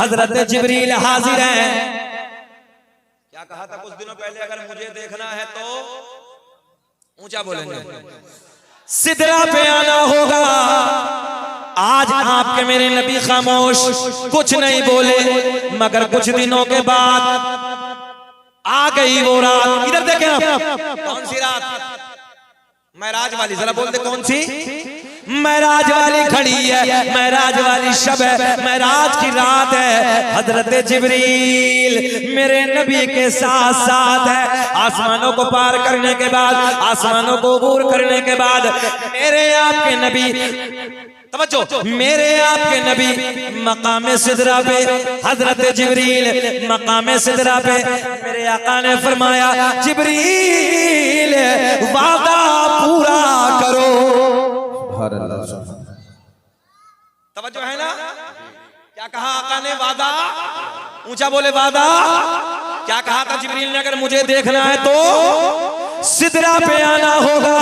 हजरत जिब्रील हाजिर हैं। क्या कहा था कुछ दिनों पहले, अगर मुझे देखना है तो ऊंचा बोलेंगे, सिदरा पे आना होगा। आज आपके मेरे नबी खामोश कुछ नहीं बोले, मगर कुछ दिनों के बाद आ गई वो रात। इधर देखें आप, कौन सी रात? महराज वाली, जरा बोल दे कौन सी? महराज वाली खड़ी है, महराज वाली शब है, महराज की रात है। हजरत जिब्रील मेरे नबी के साथ साथ है। आसमानों को पार करने के बाद, आसमानों को अबूर करने के बाद मेरे आपके नबी, तवज्जो, मेरे आपके नबी मकाम सिदरा पे, हजरत जिब्रील मकाम सिदरा पे, मेरे आका ने फरमाया जिब्रील वादा पूरा करो। तवज्जो है ना? क्या कहा आका ने? वादा। ऊंचा बोले वादा। क्या कहा था जिब्रील ने? अगर मुझे देखना है तो सिदरा पे आना होगा।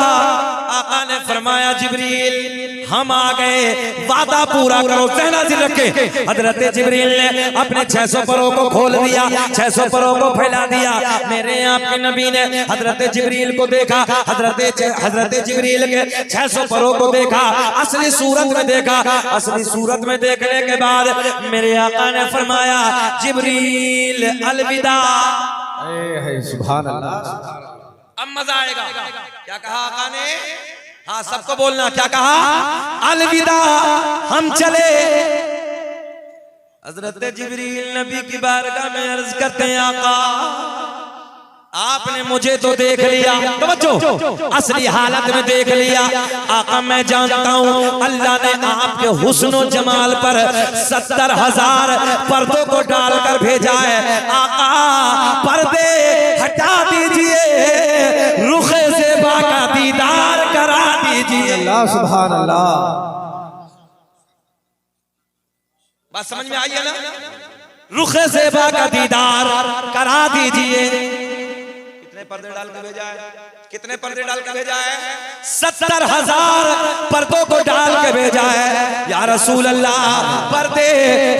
आका ने फरमाया जिब्रील हम आ गए, वादा पूरा करो। सहना सिर रखे हजरत जिब्रील ने अपने 600 परों को खोल दिया, 600 परों को फैला दिया। मेरे आपके नबी ने हजरत जिब्रील को देखा, हजरत जिब्रील के 600 परों को देखा, असली सूरत में देखा। असली सूरत में देखने के बाद मेरे आका ने फरमाया जिब्रील अलविदा। सुभान अल्लाह। अब मजा आएगा। क्या कहा आका ने? हाँ सबको बोलना, क्या कहा? अलविदा, हम चले। हजरत जिब्रील नबी की बारगाह में अर्ज करते हैं आका आपने मुझे तो देख लिया, तवज्जो, असली हालत में देख लिया। आका मैं जानता हूँ अल्लाह ने आपके हुस्न जमाल पर 70,000 पर्दों को डालकर भेजा है। आका पर्दे हटा दीजिए, रुखे ज़ेबा का दीदार करा दीजिए। अल्लाह सुभान अल्लाह। बात समझ में आई है ना? रुखे ज़ेबा का दीदार करा दीजिए। पर्दे डाल के भेजा है? कितने पर्दे डाल के भेजा है? 70,000 पर्दों को डाल के भेजा है। या रसूल अल्लाह पर्दे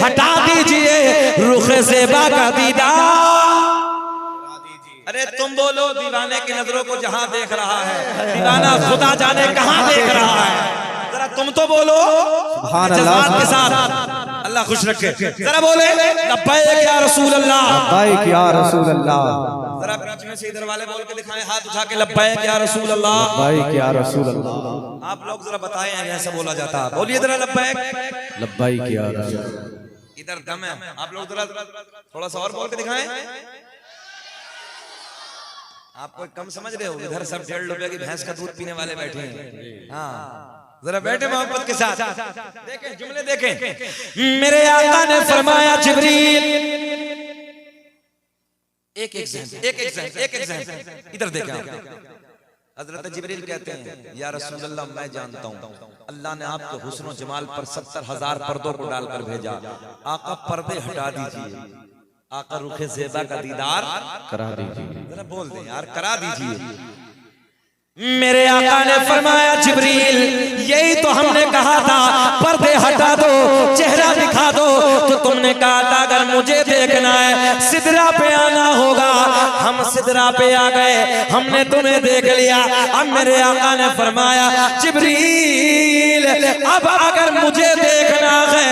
हटा दीजिए, रुखे ज़ेबा का दीदार। अरे तुम बोलो, दीवाने की नजरों को जहां देख रहा है, दीवाना खुदा जाने कहां देख रहा है। जरा तुम तो बोलो जज्बात के साथ, अल्लाह खुश रखे। जरा बोले लब्बैक या रसूल अल्लाह, लब्बैक या रसूल अल्लाह। जरा बीच में से इधर वाले बोल के दिखाएं, हाथ उठा के लब्बैक या रसूल अल्लाह, लब्बैक या रसूल अल्लाह। आप लोग जरा बताएं ऐसा बोला जाता है? बोलिए जरा लब्बैक, लब्बैक या रसूल। इधर दम है, आप लोग जरा थोड़ा सा और बोल के दिखाएं। आप कोई कम समझ रहे हो? इधर सब 1.5 रुपए की भैंस का दूध पीने वाले बैठे हैं। हाँ जरा बैठे मोहब्बत के साथ, देखें जुमले देखें। मेरे आका ने फरमाया जिब्रील, एक इधर देखें। हजरत जिब्रील कहते हैं या रसूल अल्लाह मैं जानता हूँ अल्लाह ने आपके हुस्न जमाल पर 70,000 पर्दों को डालकर भेजा। आका पर्दे हटा दीजिए, आका रुखे ज़ेबा का दीदार करा दीजिए। जरा बोल दें यार, करा दीजिए। मेरे आका ने फरमाया जिब्रील यही तो हमने कहा था, पर्दे हटा दो, चेहरा दिखा दो। तो तुमने कहा था अगर मुझे देखना है सिदरा पे आना होगा। हम सिदरा पे आ गए, हमने तुम्हें देख लिया। अब मेरे आका ने फरमाया जिब्रील अब अगर मुझे देखना है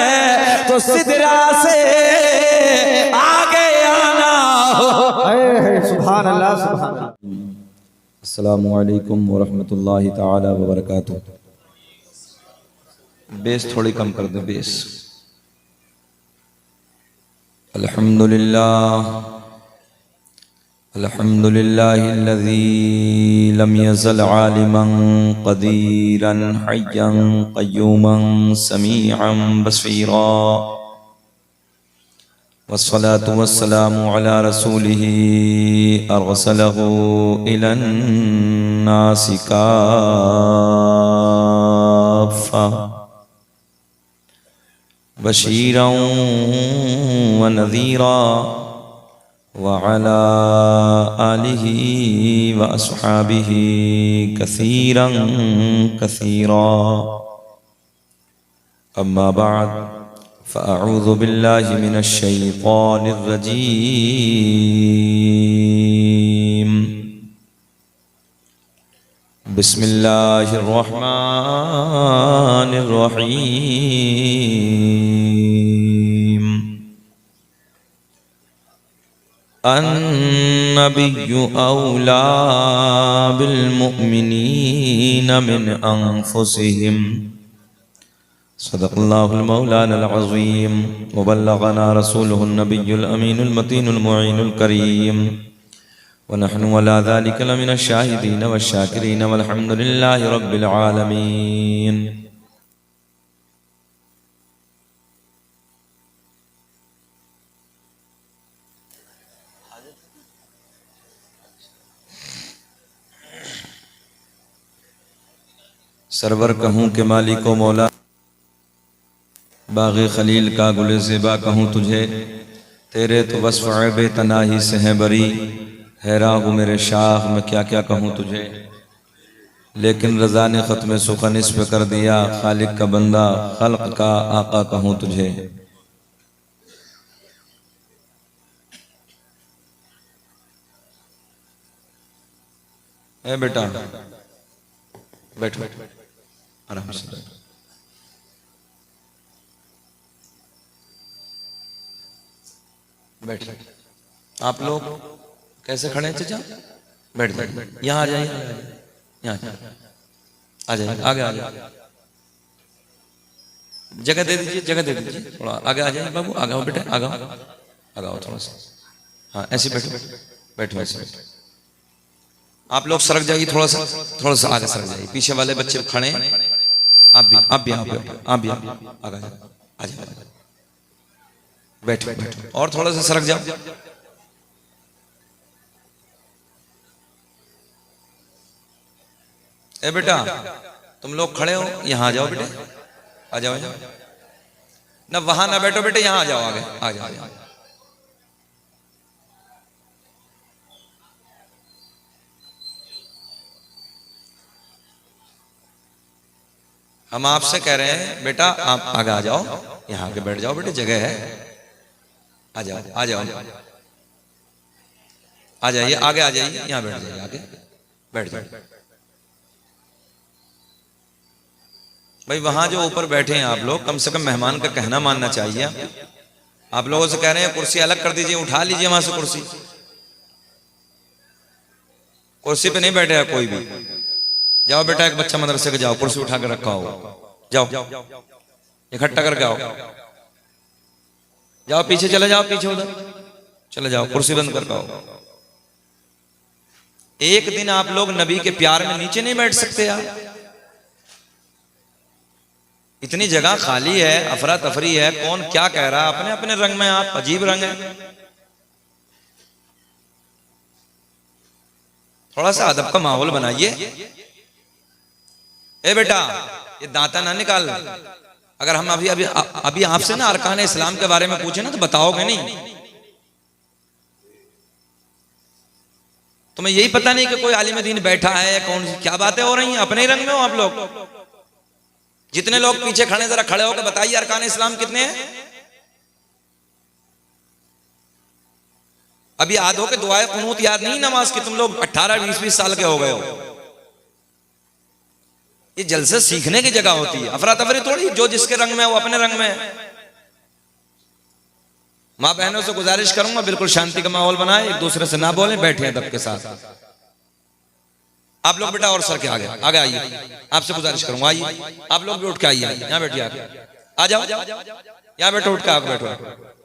तो सिदरा से आगे आना हो। सुभान अल्लाह सुभान अल्लाह। अस्सलामु अलैकुम वरहमतुल्लाहि ताला वबरकातुह। बेस थोड़ी कम कर दो, बेस। अल्हम्दुलिल्लाह अल्हम्दुलिल्लाहिल्लज़ी लम यज़ल आलिमन क़दीरन हय्यन क़य्यूमन समीअन बसीरा। वस्सलातु वस्सलामु अला रसूलिही अरसलहु इलन नासि काफ़्फ़ा बशीरन व नज़ीरा व अला आलिही व अस्हाबिही कसीरन कसीरा। अम्मा बाद फ़अऊज़ु बिल्लाहि मिनश शैतानिर रजीम। बिस्मिल्लाहिर रहमानिर रहीम। अन्नबिय्यु औला बिल मुअमिनीन मिन अनफुसिहिम। सदक़ल्लाहुल मौलानाल अज़ीम व बल्लगना रसूलुहुन नबियुल अमीनुल मतीनुल मुईनुल करीम व नहनु अला ज़ालिका लमिनश शाहिदीन वश्शाकिरीन वल्हम्दुलिल्लाहि रब्बिल आलमीन। सरवर कहूँ के मालिको मौला, बाग़े खलील का गुले ज़ेबा कहूँ तुझे, तेरे तो वस्फ़ ऐब तनाही से हैं बरी। हैरान हूँ मेरे शाह मैं क्या क्या कहूँ तुझे, लेकिन रज़ा ने ख़त्म सुख़न इस पे कर दिया। खालिक का बंदा खल्क़ का आका कहूँ तुझे। ए बेटा बैठ बैठ आराम से बैठ। आप लोग कैसे खड़े हैं चाचा? बैठ बैठ यहाँ आ जाइए, यहाँ आ जाइए, आगे आ जाइए, जगह दे दीजिए, जगह दे दीजिए, थोड़ा आगे आ जाइए बाबू, आगे आओ बेटे, आगे आओ, आगे आओ थोड़ा सा। हाँ ऐसे बैठो, बैठो ऐसे बैठो। आप लोग सरक जाइए, थोड़ा सा आगे सरक जाइए। पीछे वाले बच्चे खड़े हैं, आप भी आगे आ जाओ, बैठो बैठो, और थोड़ा सा सरक जाओ। ए बेटा तुम लोग खड़े हो, यहाँ आ जाओ बेटे, आ जाओ ना, वहां ना बैठो बेटे, यहाँ आ जाओ, आगे आ जाओ। हम आपसे कह रहे हैं बेटा आप आगे आ जाओ, यहाँ आके बैठ जाओ बेटे, जगह है, आ जाओ, आ जाओ, आ जाइए, आगे आ जाइए, यहाँ बैठ जाइए, आगे बैठ जाओ। भाई वहां जो ऊपर बैठे हैं आप लोग, कम से कम मेहमान का कहना मानना चाहिए। आप लोगों से कह रहे हैं कुर्सी अलग कर दीजिए, उठा लीजिए वहां से कुर्सी। कुर्सी पे नहीं बैठे है कोई भी। जाओ बेटा, एक बच्चा मदरसे के जाओ, कुर्सी उठा कर रखा हो, जाओ इकट्ठा करके आओ, जाओ पीछे चले जाओ, पीछे उधर चले जाओ, कुर्सी बंद करके आओ। एक दिन आप लोग नबी के प्यार में नीचे नहीं बैठ सकते यार? इतनी जगह खाली है, अफरा तफरी है, कौन क्या कह रहा है, अपने अपने रंग में आप, अजीब रंग है। थोड़ा सा अदब का माहौल बनाइए। ए बेटा ये दांता ना निकाल। अगर हम अभी आपसे ना अरकान इस्लाम के बारे में पूछे ना तो बताओगे नहीं। तुम्हें यही पता नहीं कि कोई आलिम दीन बैठा है, कौन क्या बातें हो रही हैं, अपने ही रंग में हो आप लोग। जितने लोग पीछे खड़े जरा खड़े होकर बताइए अरकान इस्लाम कितने हैं। अभी याद हो कि दुआए कुनूत याद नहीं नमाज की? तुम लोग 18-20 साल के हो गए हो। ये जलसे सीखने की जगह होती है, अफरा तफरी थोड़ी। जो जिसके रंग में है वो अपने रंग में है। माँ बहनों से गुजारिश करूंगा बिल्कुल शांति का माहौल बनाए, एक दूसरे से ना बोलें, बैठे अदब के साथ। आप लोग बेटा और सर के आगे आगे आइए, आपसे गुजारिश करूंगा, आइए आप लोग भी उठ के आइए, यहाँ बैठिए, आ जाओ यहाँ बैठो, उठ के आगे बैठो,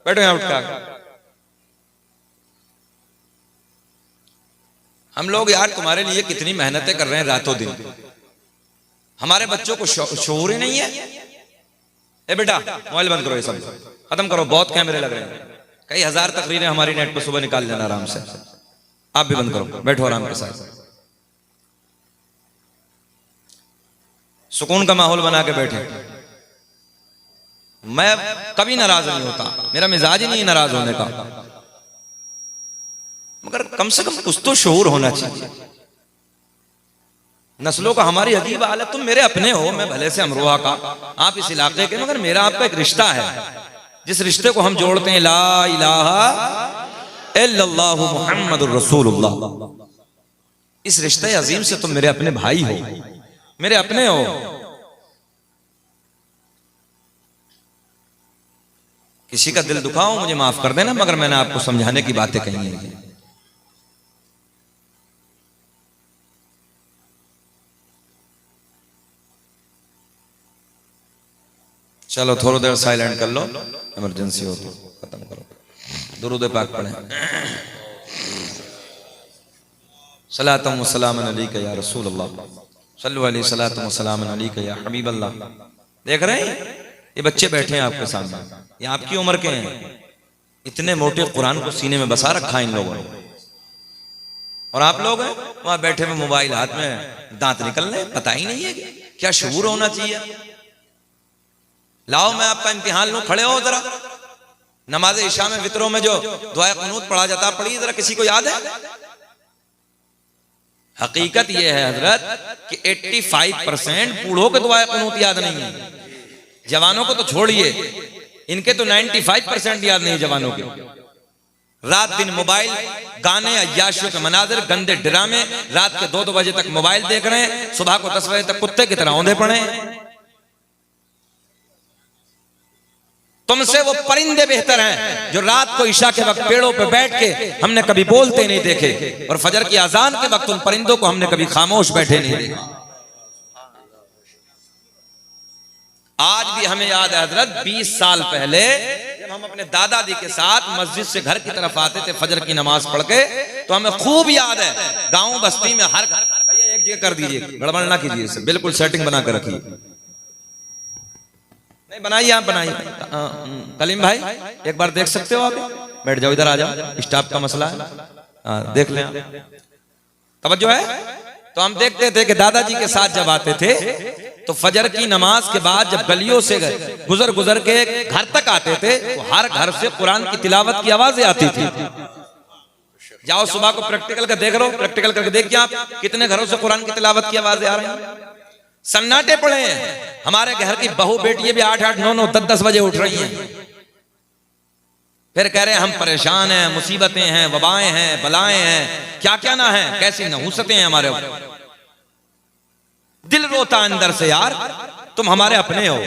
बैठो यहाँ उठ के आगे। हम लोग यार तुम्हारे लिए कितनी मेहनतें कर रहे हैं रातों दिन, हमारे बच्चों को शऊर ही नहीं है। ए बेटा मोबाइल बंद करो, ये सब खत्म करो, बहुत कैमरे लग रहे हैं, कई हजार तकरीरें हमारी नेट पर सुबह निकाल लेना आराम से। आप भी बंद करो, बैठो आराम के साथ, सुकून का माहौल बना के बैठे। मैं कभी नाराज नहीं होता, मेरा मिजाज ही नहीं नाराज होने का, मगर कम से कम कुछ तो शऊर होना चाहिए। नस्लों का हमारी अजीब हालत, तुम मेरे अपने हो, मैं भले से अमरोहा का, आप इस इलाके के, मगर मेरा आपका एक रिश्ता है। जिस रिश्ते को हम जोड़ते हैं ला इलाहा इल्लल्लाहु मुहम्मदुर रसूलुल्लाह, इस रिश्ते अजीम से तुम मेरे अपने भाई हो, मेरे अपने हो। किसी का दिल दुखाओ मुझे माफ कर देना, मगर मैंने आपको समझाने की बातें कही हैं। चलो थोड़ी देर साइलेंट कर लो, इमरजेंसी हो तो खत्म करो। दुरूद पाक पढ़ें। सलातम व सलामन अलैका या रसूल अल्लाह, सल्लु अलैहि सलातम व सलामन अलैका या हबीब अल्लाह। देख रहे हैं ये बच्चे बैठे हैं आपके सामने, ये आपकी उम्र के हैं, इतने मोटे कुरान को सीने में बसा रखा है इन लोगों ने, और आप लोग हैं वहां बैठे में मोबाइल हाथ में, दांत निकल रहे, पता ही नहीं है क्या शऊर होना चाहिए। लाओ मैं आपका इम्तिहान लूं, खड़े हो जरा। नमाज इशा में वित्रों में जो दुआ कुनूत पढ़ा जाता पढ़िए जरा, किसी को याद है? हकीकत यह है हजरत कि 85% बूढ़ों को दुआ कुनूत याद नहीं है, जवानों को तो छोड़िए, इनके तो 95% याद नहीं जवानों के। रात दिन मोबाइल, गाने, अय्याशियों के मनाजिर, गंदे ड्रामे, रात के 2-2 बजे तक मोबाइल देख रहे हैं, सुबह को 10 बजे तक कुत्ते की तरह औंधे पड़े। तुमसे वो परिंदे बेहतर हैं जो रात को ईशा के वक्त पेड़ों पे बैठ के हमने कभी बोलते नहीं देखे, और फजर की अजान के वक्त उन परिंदों को हमने कभी खामोश बैठे नहीं देखा। आज भी हमें याद है हजरत, 20 साल पहले जब हम अपने दादा दी के साथ मस्जिद से घर की तरफ आते थे फजर की नमाज पढ़ के, तो हमें खूब याद है गांव बस्ती में हर भैया एक जगह कर दीजिए, गड़बड़ ना कीजिए, इसे बिल्कुल सेटिंग बना कर रखिए। नहीं बनाइए, आप बनाइए। कलीम भाई एक बार देख सकते हो, आप बैठ जाओ, इधर आ जाओ, स्टाफ का मसला है, देख लें, तवज्जो है। तो हम देखते थे कि दादाजी के साथ जब आते थे तो फजर की नमाज के बाद जब गलियों से गुजर गुजर के घर तक आते थे तो हर घर से कुरान की तिलावत की आवाजें आती थी। जाओ सुबह को प्रैक्टिकल का देख लो, प्रैक्टिकल करके देखिए आप कितने घरों से कुरान की तिलावत की आवाजें आ रही हैं। सन्नाटे पड़े हैं। हमारे घर की बहू बेटियां भी 8-8, 9-9, 10-10 बजे उठ रही हैं, फिर कह रहे हैं हम परेशान हैं, मुसीबतें हैं, वबाएं हैं, बलाएं हैं, क्या क्या ना है, कैसी नहुसतें हैं हमारे ऊपर। दिल रोता अंदर से, यार तुम हमारे अपने हो।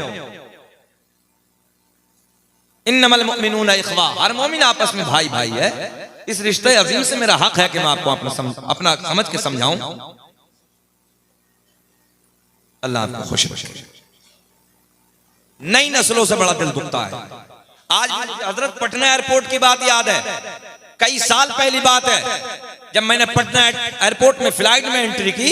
इन्नमल मुमिनूना इख्वा, हर मोमिन आपस में भाई भाई है। इस रिश्ते अजीम से मेरा हक है कि मैं आपको अपना समझ के समझाऊं। अल्लाह आपको खुश रखे। नई नस्लों से बड़ा दिल दुखता है। आज हजरत पटना एयरपोर्ट की बात याद है, कई साल पहली बात है, जब मैंने पटना एयरपोर्ट में फ्लाइट में एंट्री की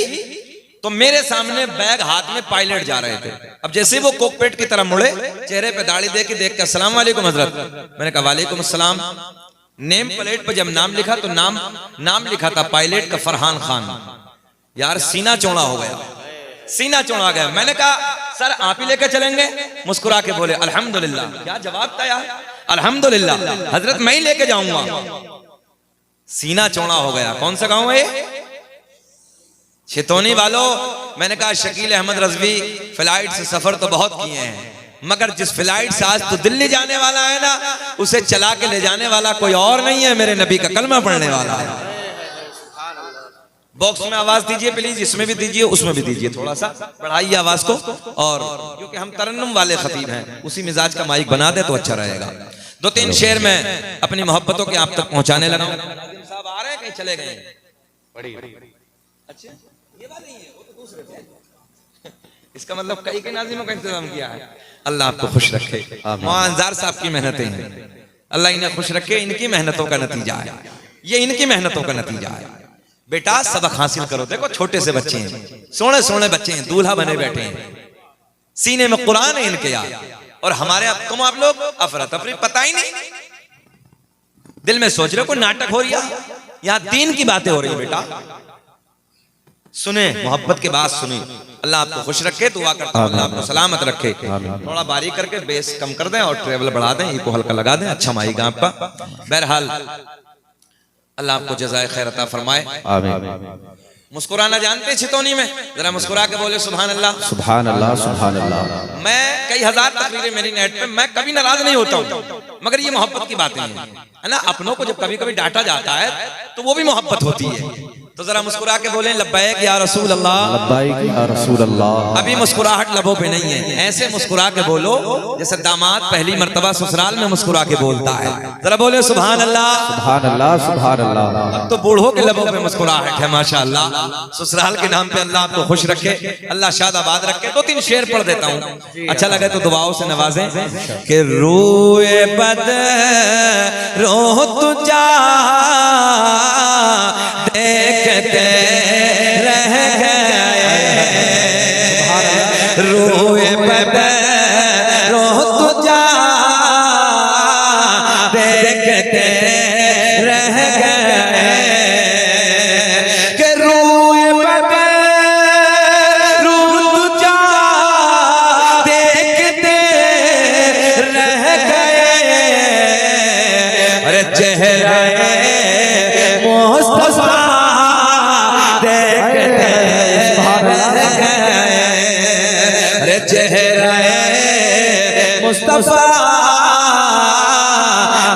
तो मेरे सामने बैग हाथ में पायलट जा रहे थे। अब जैसे वो कोकपेट की तरफ मुड़े, चेहरे पे दाढ़ी देख के अस्सलाम वालेकुम हजरत, मैंने कहा वालेकुम अस्सलाम। नेम प्लेट पर जब नाम लिखा तो नाम लिखा था पायलट का फरहान खान। यार सीना चौड़ा हो गया, सीना चौड़ा गया। मैंने कहा सर आप ही लेकर चलेंगे? मुस्कुरा के बोले अल्हम्दुलिल्लाह। क्या जवाब था यार, अल्हम्दुलिल्लाह हजरत मैं ही लेके जाऊंगा। सीना चौड़ा हो गया। कौन सा गांव है ये? छितौनी वालों। मैंने कहा शकील अहमद रजवी फ्लाइट से सफर तो बहुत किए हैं, मगर जिस फ्लाइट से आज तो दिल्ली जाने वाला है ना, उसे चला के ले जाने वाला कोई और नहीं है, मेरे नबी का कलमा पढ़ने वाला है। बॉक्स में आवाज दीजिए प्लीज, इसमें भी दीजिए, उसमें भी दीजिए, थोड़ा सा बढ़ाइए आवाज को। और क्योंकि हम तरन्नुम वाले खतीब हैं, उसी मिजाज का माइक बना दे तो अच्छा रहेगा। 2-3 शेर में अपनी मोहब्बतों के आप तक पहुंचाने लगा। साहब आ रहे हैं, कहीं चले गए? अच्छा ये बात नहीं है, वो तो दूसरे थे। इसका मतलब कई के नाज़िमों का इंतजाम किया है। अल्लाह आपको खुश रखे। मुआज़्ज़ार साहब की मेहनतें हैं, अल्लाह इन्हें खुश रखे। इनकी मेहनतों का नतीजा है ये, इनकी मेहनतों का नतीजा है। बेटा सबक हासिल करो। देखो छोटे से बच्चे हैं, सोने सोने बच्चे हैं, दूल्हा बने बैठे हैं, सीने में कुरान है इनके यार। और हमारे तुम आप लोग अफरा तफरी, पता ही नहीं, दिल में सोच रहे हो कोई नाटक हो रहा है, यहाँ दीन की बातें हो रही है। बेटा सुने, मोहब्बत के बाद सुनी। अल्लाह आपको खुश रखे, दुआ करता हूं अल्लाह आपको सलामत रखे। थोड़ा बारीक करके बेस कम कर दें और ट्रेवल बढ़ा दें, इको हल्का लगा दें, अच्छा माइक आपका। बहरहाल अल्लाह आपको जज़ाए खैर अता फरमाए। मुस्कुराना जानते हैं छितौनी में? जरा मुस्कुरा के बोले सुभान अल्लाह। सुभान अल्लाह सुभान अल्लाह। मैं कई हजार तकरीरें मेरी नेट पे, मैं कभी नाराज नहीं होता हूँ, मगर ये मोहब्बत की बातें हैं, है ना। अपनों को जब कभी कभी डांटा जाता है तो वो भी मोहब्बत होती है। तो जरा मुस्कुरा के बोले लब्बैक या रसूल अल्लाह। लब्बैक या रसूल अल्लाह। अभी मुस्कुराहट लबों पे नहीं है, ऐसे मुस्कुरा के बोलो जैसे दामाद पहली मर्तबा ससुराल में मुस्कुरा के बोलता है। जरा बोले सुभान अल्लाह। सुभान अल्लाह सुभान अल्लाह। अब तो बूढ़ों के लबों पे मुस्कुराहट है माशाअल्लाह। ससुराल के नाम पे अल्लाह आपको खुश रखे, अल्लाह शादाबाद रखे। 2-3 शेर पढ़ देता हूँ, अच्छा लगे तो दुआओं से नवाजें। कि रोए बद रो तुझा देखते रह गए, रोए बद रो तुझा देखते रह गए। कि रोए बद रो तुझा देखते रह गए। अरे चेहरा मुस्तफा देखते रह गए। अरे चेहरा मुस्तफा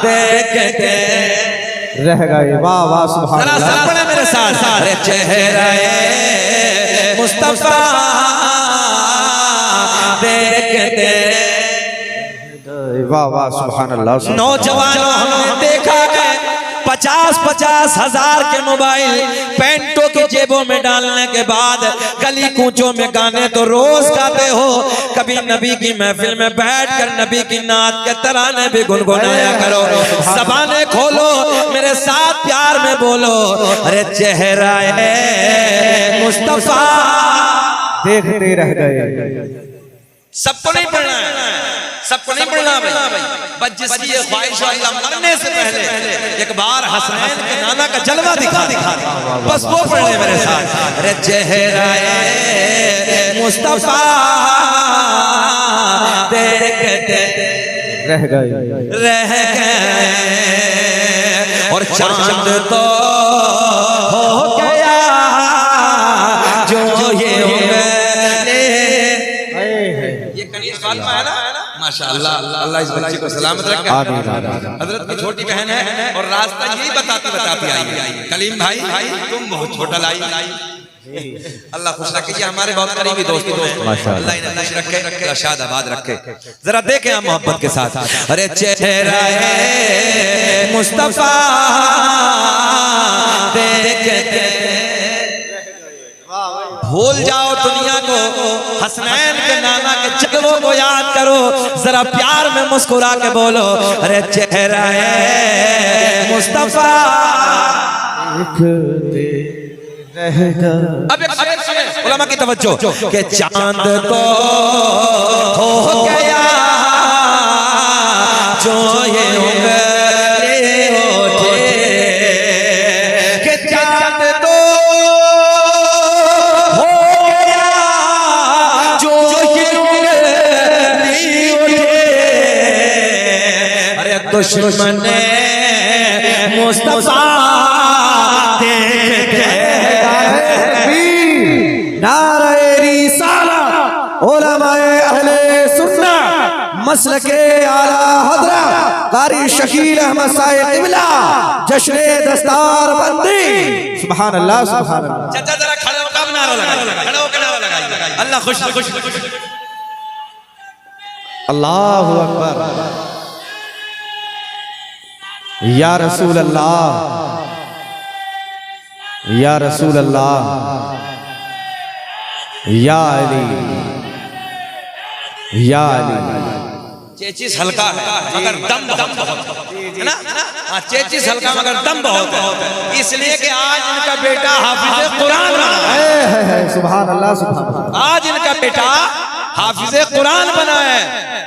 देखते रह गए। वाह वाह सुभान अल्लाह। पढ़े मेरे साथ। अरे चेहरा मुस्तफा देखते। वाह वाह सुभान अल्लाह। नौजवानों हमने देखा है 50-50 हजार के मोबाइल पैंटों की जेबों में डालने के बाद गली कूचों में गाने तो रोज गाते हो, कभी नबी की महफिल में बैठकर नबी की नात के तराने भी गुनगुनाया करो। ज़बानें खोलो, मेरे साथ प्यार में बोलो। अरे चेहरा मुस्तफा देखते रह गए। सबको नहीं पढ़ना है, सबको नहीं पढ़ना भाई, बस जिसकी ये ख्वाहिश है अल्लाह मरने से पहले एक बार हसनैन के नाना का जलवा दिखा बस वो पढ़ ले मेरे साथ। अरे चेहरा मुस्तफा देखते रह गए और चांद तो हो गया जो ये कनीज फातिमा है ना, माशाअल्लाह। अल्लाह इस बच्ची को सलामत रखे। हजरत की छोटी बहन है और रास्ता यही बताती आई। कलीम भाई तुम बहुत छोटा लाई। अल्लाह खुश रखे, हमारे बहुत करीबी दोस्त हैं, अल्लाह इन्हें खुश रखे, शादाबाद रखे। जरा देखें आप मोहब्बत के साथ। अरे चेहरा मुस्तफा देखते भूल जाओ दुनिया को, हसनैन के नाना के जलवों को याद करो, जरा प्यार में मुस्कुरा के बोलो। अरे चेहरा मुस्तफा अब एक शेर सुने उलमा की तवज्जो के चांद तो हो गया जो ये उंगली उठे, के चांद तो हो गया जो ये उंगली उठे। अरे दुश्मन मुस्तफा नारे रिसालत उलमाए अहले सुन्नत मसलके आला हजरा कारी शकील अहमद साहिब क़िबला जश्न दस्तार बंदी। सुभान अल्लाह सुभान अल्लाह। चाचा जरा खड़े होकर अब नारा लगाइए, खड़े होकर नारा लगाइए। अल्लाह खुश खुश। अल्लाहु अकबर। या रसूल अल्लाह या रसूल अल्लाह या अली या अली। चेचिस हल्का है मगर दम बहुत है ना। हाँ चेचिस हल्का मगर दम बहुत है, इसलिए कि आज इनका बेटा हाफिज कुरान बना है। सुभान अल्लाह सुभान अल्लाह। आज इनका बेटा हाफिज कुरान बना है,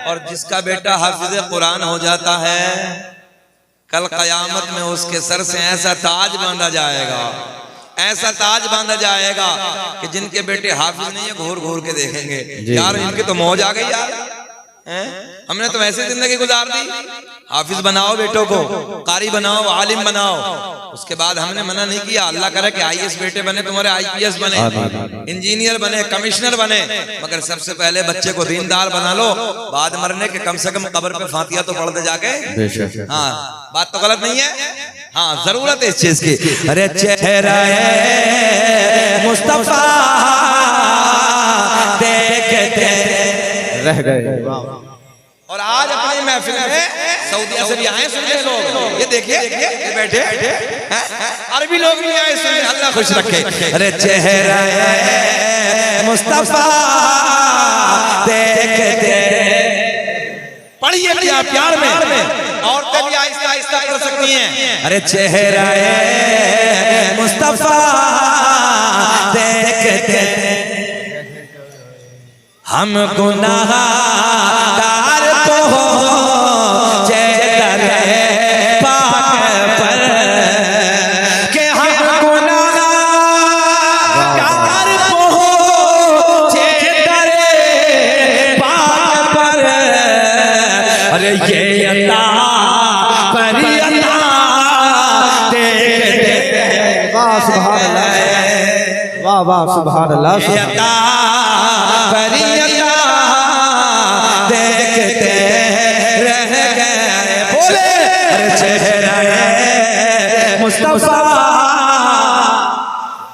और जिसका बेटा हाफिज कुरान हो जाता है कल कयामत में उसके सर से ऐसा ताज बांधा जाएगा, ऐसा ताज बांधा जाएगा कि जिनके बेटे हाफिज नहीं है घूर घूर के देखेंगे, यार इनके तो मौज आ गई यार, हमने तो वैसे जिंदगी गुजार दी। हाफिज बनाओ बेटों को, कारी बनाओ, आलिम बनाओ। उसके बाद हमने मना नहीं किया, अल्लाह करे कि आईएएस बेटे बने, तुम्हारे आईपीएस बने, इंजीनियर बने, कमिश्नर बने, मगर सबसे पहले बच्चे को दीनदार बना लो। बाद मरने के कम से कम कब्र पे फातिहा तो पढ़ दे जाके। हाँ, बात तो गलत नहीं है। हाँ, जरूरत है इस चीज की। अरे चेहरा मुस्तफा देखते रह गए। और आज अपनी महफिल में सऊदीया से भी आए सुनने लोग, ये देखिए ये बैठे अरबी लोग भी आए सुनने। अल्लाह खुश रखे। अरे चेहरा मुस्तफा देखते, पढ़िए क्या प्यार में, औरतें भी आहिस्ता आहिस्ता पढ़ सकती हैं। अरे चेहरा मुस्तफा देखते, हम गुनाहगार तो हो चेहरे पाक पर, के हम गुनाहगार तो हो चेहरे पाक पर। अरे ये अता पर अता देखते, वाह सुभान अल्लाह, वाह वाह सुभान अल्लाह। अता देखते रह गए। बोले अरे चेहरा मुस्तफा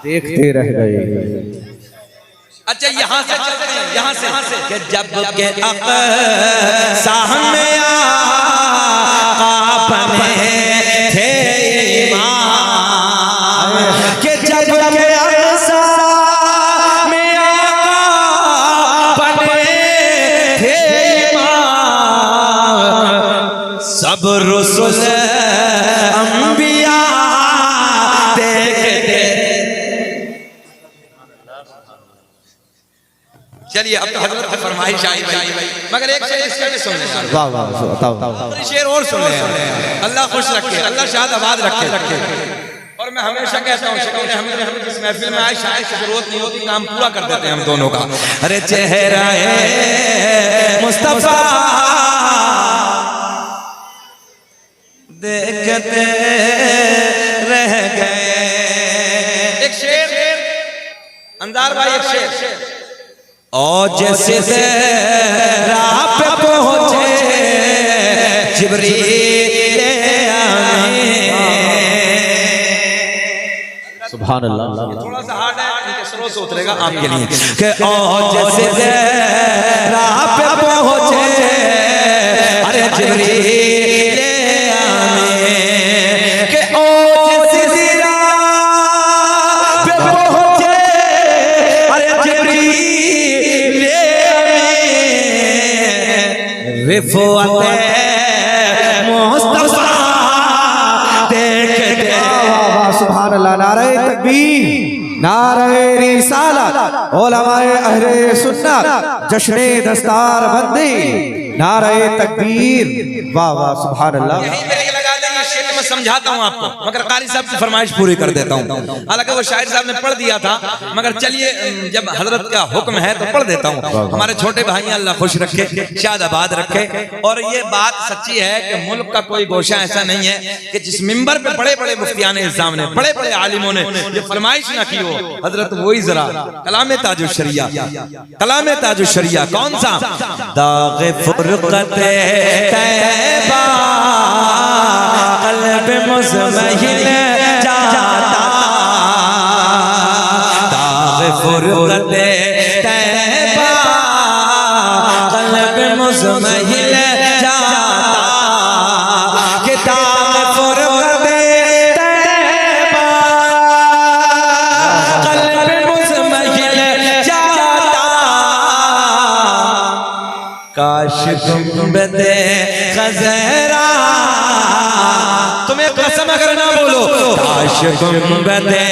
देखते रह गए। अच्छा, यहाँ से चलते हैं, यहाँ से कि जब के सामने आका बने थे इमाम, कि जब के सामने आका बने थे इमाम, सब रसूल अंबिया देखते। चलिए, अब तो हजरत की फरमाइश आई भाई, मगर एक शेर इसका भी सुन लें। वाह वाह बताओ। शेर और सुन लें। अल्लाह खुश रखे, अल्लाह शाद आबाद रखे। और मैं हमेशा कहता हूँ, हमें जिस महफिल में आए शायद की जरूरत नहीं होती, काम पूरा कर देते हैं हम दोनों का। अरे चेहरा मुस्तफा देखते रह गए। एक शेर अंदार भाई, एक शेर। और जैसे राह पे पहुंचे जिब्रील सुभान अल्लाह। थोड़ा सा हार्ड है, इनके सरों से उतरेगा आपके लिए। कि और जैसे राह पे पहुंचे, अरे जिब्रील के ओ जैसे राह पे पहुंचे, अरे जिब्रील रिफ़अत मुस्तफा देखते। वाह सुभान अल्लाह। नारे तकबीर, नारे रिसालत, उलमाए अहले सुन्नत, जश्ने दस्तार बंदी, नारे तकबीर। वाह वाह सुभान अल्लाह। यहीं पे लगा देंगे। शेर मैं समझाता हूँ आपको, मगर कारी साहब की फरमाइश पूरी कर देता हूँ। हालांकि वो शायर साहब ने पढ़ दिया था, मगर चलिए जब हजरत का हुक्म है तो पढ़ देता हूँ। हमारे छोटे भाई अल्लाह खुश रखे, शाद आबाद रखे। और ये बात सच्ची है कि मुल्क का कोई गोशा ऐसा नहीं है कि जिस मिंबर पे बड़े बड़े मुफ्तियान इस्लाम ने, बड़े बड़े आलिमों ने ये फरमाइश ना की हो। हजरत वही जरा कलाम ताजुश शरिया, कलाम ताजुश शरिया कौन सा? दाग़ फुरक़त तैबा क़ल्ब मुज़महिल जाता, दाग़ फुरक़त तैबा क़ल्ब मुज़महिल जाता, कि दाग़ फुरक़त तैबा क़ल्ब मुज़महिल जाता, काश गुंबदे खज़रा, तुम्हें कसम अगर ना बोलो, काश गुंबदे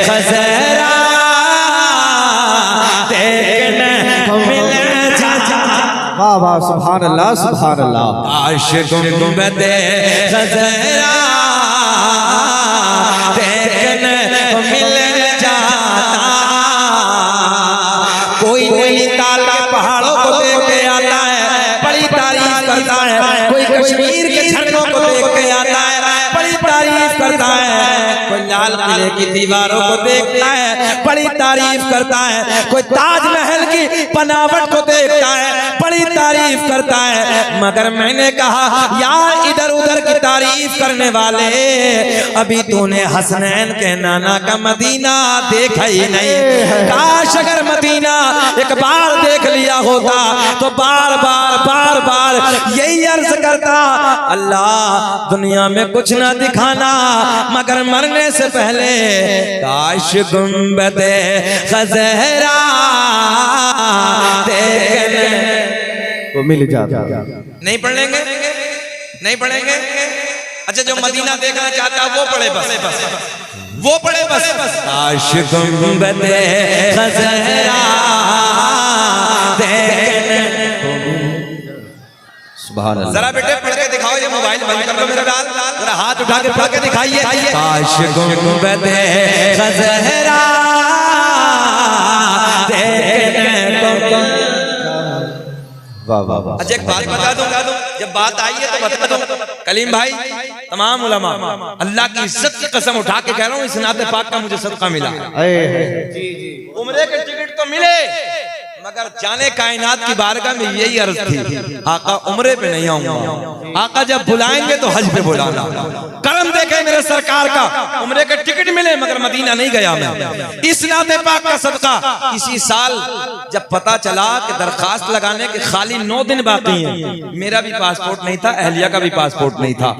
खज़रा देखने को मिल जाता। वाह वाह सुभान अल्लाह, सुभान अल्लाह। काश गुंबदे खज़रा देखने को मिल जाता। कोई नैनीताल के पहाड़ों को देख के आता है, बड़ी लाल किले की दीवारों को देखता है, बड़ी तारीफ करता है। कोई ताजमहल की बनावट को देखता है, बड़ी तारीफ करता है। मगर मैंने कहा यार इधर उधर की तारीफ करने वाले, अभी तूने हसनैन के नाना का मदीना देखा ही नहीं। काश अगर मदीना एक बार देख लिया होता तो बार बार यही अर्ज करता, अल्लाह दुनिया में कुछ ना दिखाना मगर मरने से पहले काश गुंबदे खज़हरा देखने वो मिल जाता। नहीं पढ़ेंगे, नहीं पढ़ेंगे। अच्छा जो मदीना देखना चाहता है वो पढ़े बस, वो पढ़े बस। काश गुंबदे खज़हरा देखने। सुभान अल्लाह। जरा बेटे पढ़ के दिखाओ, ये मोबाइल बंद कर लो मेरा डाल, जरा हाथ उठा के पढ़ के दिखाइए। काश गुंबदे खज़हरा देखने को। वाह वाह वाह। अच्छा एक बात बता दूं, जब बात आई है तो बता दूं, कलीम भाई तमाम उलमा अल्लाह की इज्जत की कसम उठा के कह रहा हूँ, इस नाते पाक का मुझे सदका मिला। उम्रे के टिकट तो मिले मगर जाने कायनात की बारगाह में यही अर्ज थी, आका उम्रे पे नहीं आऊंगा, आका जब बुलाएंगे तो हज पे बुलाना। करम देखे मेरे सरकार का, उम्रे के टिकट मिले मगर मदीना नहीं गया मैं। इस नाते पाक का सदका इसी साल जब पता चला कि दरखास्त लगाने के खाली 9 दिन बाकी हैं, मेरा भी पासपोर्ट नहीं था, अहलिया का भी पासपोर्ट नहीं था।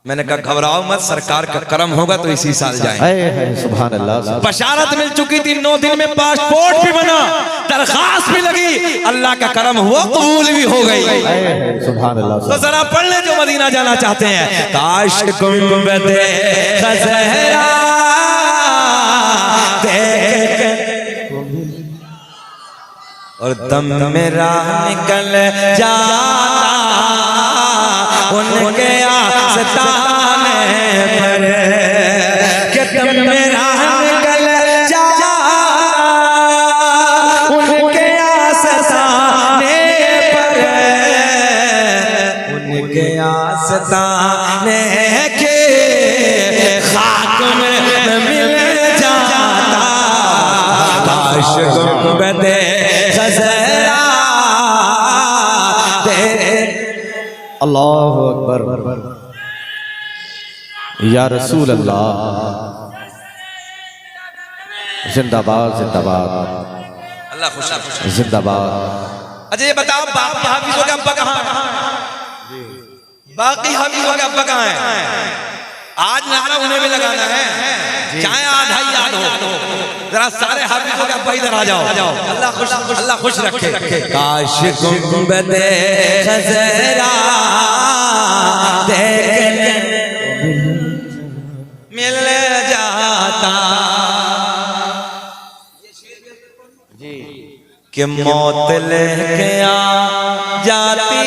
मैंने कहा घबराओ मत, सरकार का करम होगा तो इसी साल जाएंगे। सुभान अल्लाह। बशारत मिल चुकी थी, 9 दिन में पासपोर्ट भी बना, दरखास्त भी लगी, अल्लाह का करम हुआ, कबूल भी हो गई। सुभान अल्लाह। तो जरा पढ़ ले जो मदीना जाना चाहते हैं। काश गुंबदे खज़हरा और दम मेरा निकल जाता उनके आस्ताने पर, कि दम मेरा निकल जाता उनके आस्ताने पर, उनके आस्ताने के खाक में मिल जाता। काश गुंबदे खज़हरा अल्लाहु अकबर। या रसूल अल्लाह। जिंदाबाद जिंदाबाद। अल्लाह खुश जिंदाबाद। अच्छा ये बताओ बाकी हाफिजों के अब्बा कहाँ हैं? बाकी हाफिजों के अब्बा कहाँ हैं? आज नारा उन्हें भी लगाना है, चाहे आधा ही याद हो। जरा सारे हाफिजों के अब्बा इधर आ जाओ। अल्लाह खुश रखे। काश गुंबदे खज़हरा देखने मिल जाता कि मौत लेके आ जाती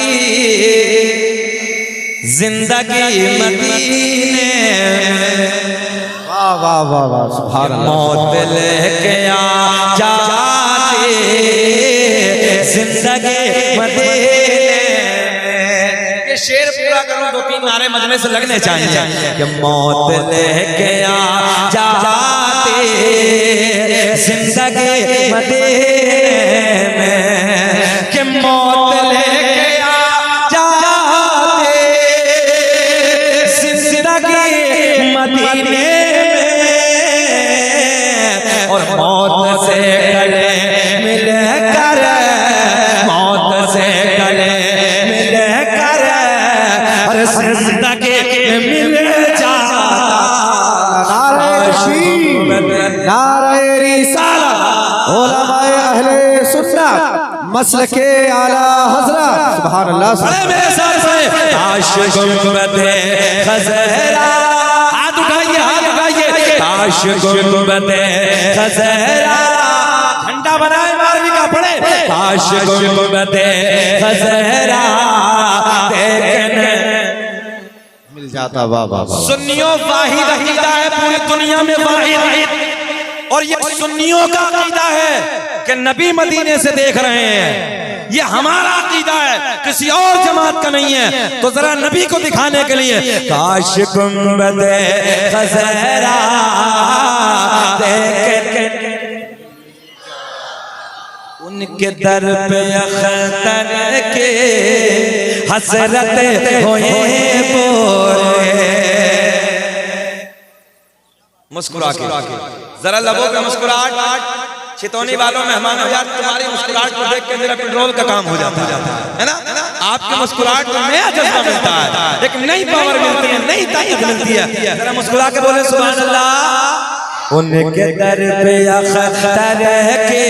जिंदगी मदीने में। वाह वाह वाह वाह। सुभान अल्लाह। मौत लेके आ जाती जिंदगी मदीने में। ये शेर पूरा करूं, 2-3 नारे मजमे से लगने चाहिए। कि मौत लेके आ जाती जिंदगी मदीने में, कि मौत लेके आ जाते जिंदगी मदीने में, और मौत से गले मिल कर, मौत से गले मिल कर, और जिंदगी मिल जाता। नारे रिसालत उलमाए अहले सुन्नत मसलके आला हज़रत। सुभान अल्लाह। मेरे साथ से काश गुंबदे खज़हरा, हाथ उठाइए हाथ उठाइए। काश गुंबदे खज़हरा, झंडा बनाए 12वीं का पढ़े। काश गुंबदे खज़हरा देखने मिल जाता। वाह वाह वाह। सुन्नियों वाहिद अकीदा है पूरी दुनिया में, वाहिद। और ये सुन्नियों का अकीदा है कि नबी मदीने से देख रहे हैं। ये हमारा अकीदा है, किसी और जमात का नहीं है। तो जरा नबी को दिखाने के लिए काश गुंबदे खज़रा देख उनके दर पे अख्तर के हसरत होए बोले। मुस्कुरा के जरा लबों पे मुस्कुराहट, चितौनी वालों मेहमानों यार, तुम्हारी मुस्कुराहट को देख के मेरा पेट्रोल का काम हो जाता है ना। आपकी मुस्कुराहट में नया जज्बा मिलता है, एक नई पावर मिलती है, नई ताकत मिलती है। जरा मुस्कुरा के बोले सुभान अल्लाह। उनके दर पे अख्तर के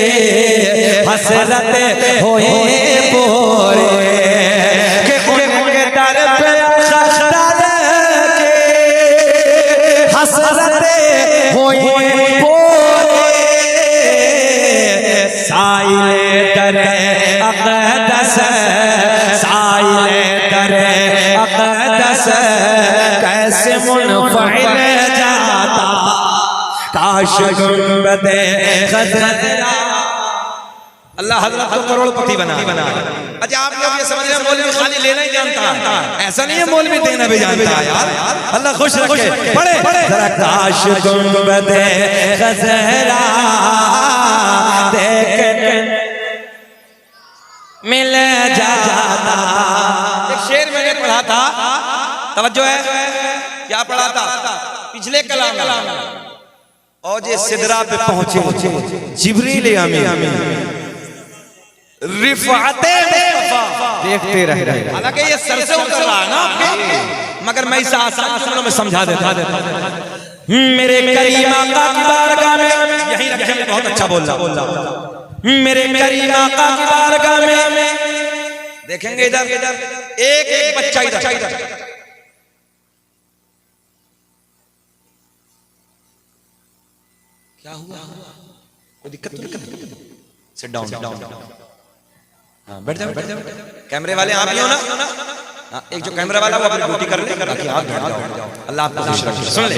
हसरत होए बोले, कि उनके दर पे अख्तर के हसरत होए बोले। साइले दरे अक़दस, साइले दरे अक़दस कैसे मुनफ़इल जाता काश गुंबदे खज़रा। अल्लाह हज़रत को करोड़पति बना। अच्छा आप लोग ये समझ रहे हैं मौलवी खाली लेना ही जानता है, ऐसा नहीं है, मौलवी देना भी जानता है यार। अल्लाह खुश रखे। पढ़े जरा काश गुंबदे खज़रा देख मिल जाता। एक शेर मैंने पढ़ा था, तवज्जो है, क्या पढ़ा था? पिछले कलाम और जे सिदरा पे पहुंचे जिब्रील अमीन रिफ़ाते देखते रह गए। हालांकि ये सर से उतर रहा है ना आपके, मगर मैं इसे आसान शब्दों में समझा देता। मेरे करीम आका की बारगाह में, यही रखे मैं बहुत अच्छा बोल रहा। मेरे करीम आका की बारगाह में देखेंगे इधर एक एक बच्चा इधर क्या हुआ? कोई दिक्कत तो नहीं? Sit down. हाँ बैठ जाओ। कैमरे वाले आप ही हो ना? हाँ, एक जो कैमरा वाला वो अपनी ड्यूटी कर ले, बाकी आप बैठ जाओ। अल्लाह आपको खुश रखे। सुन ले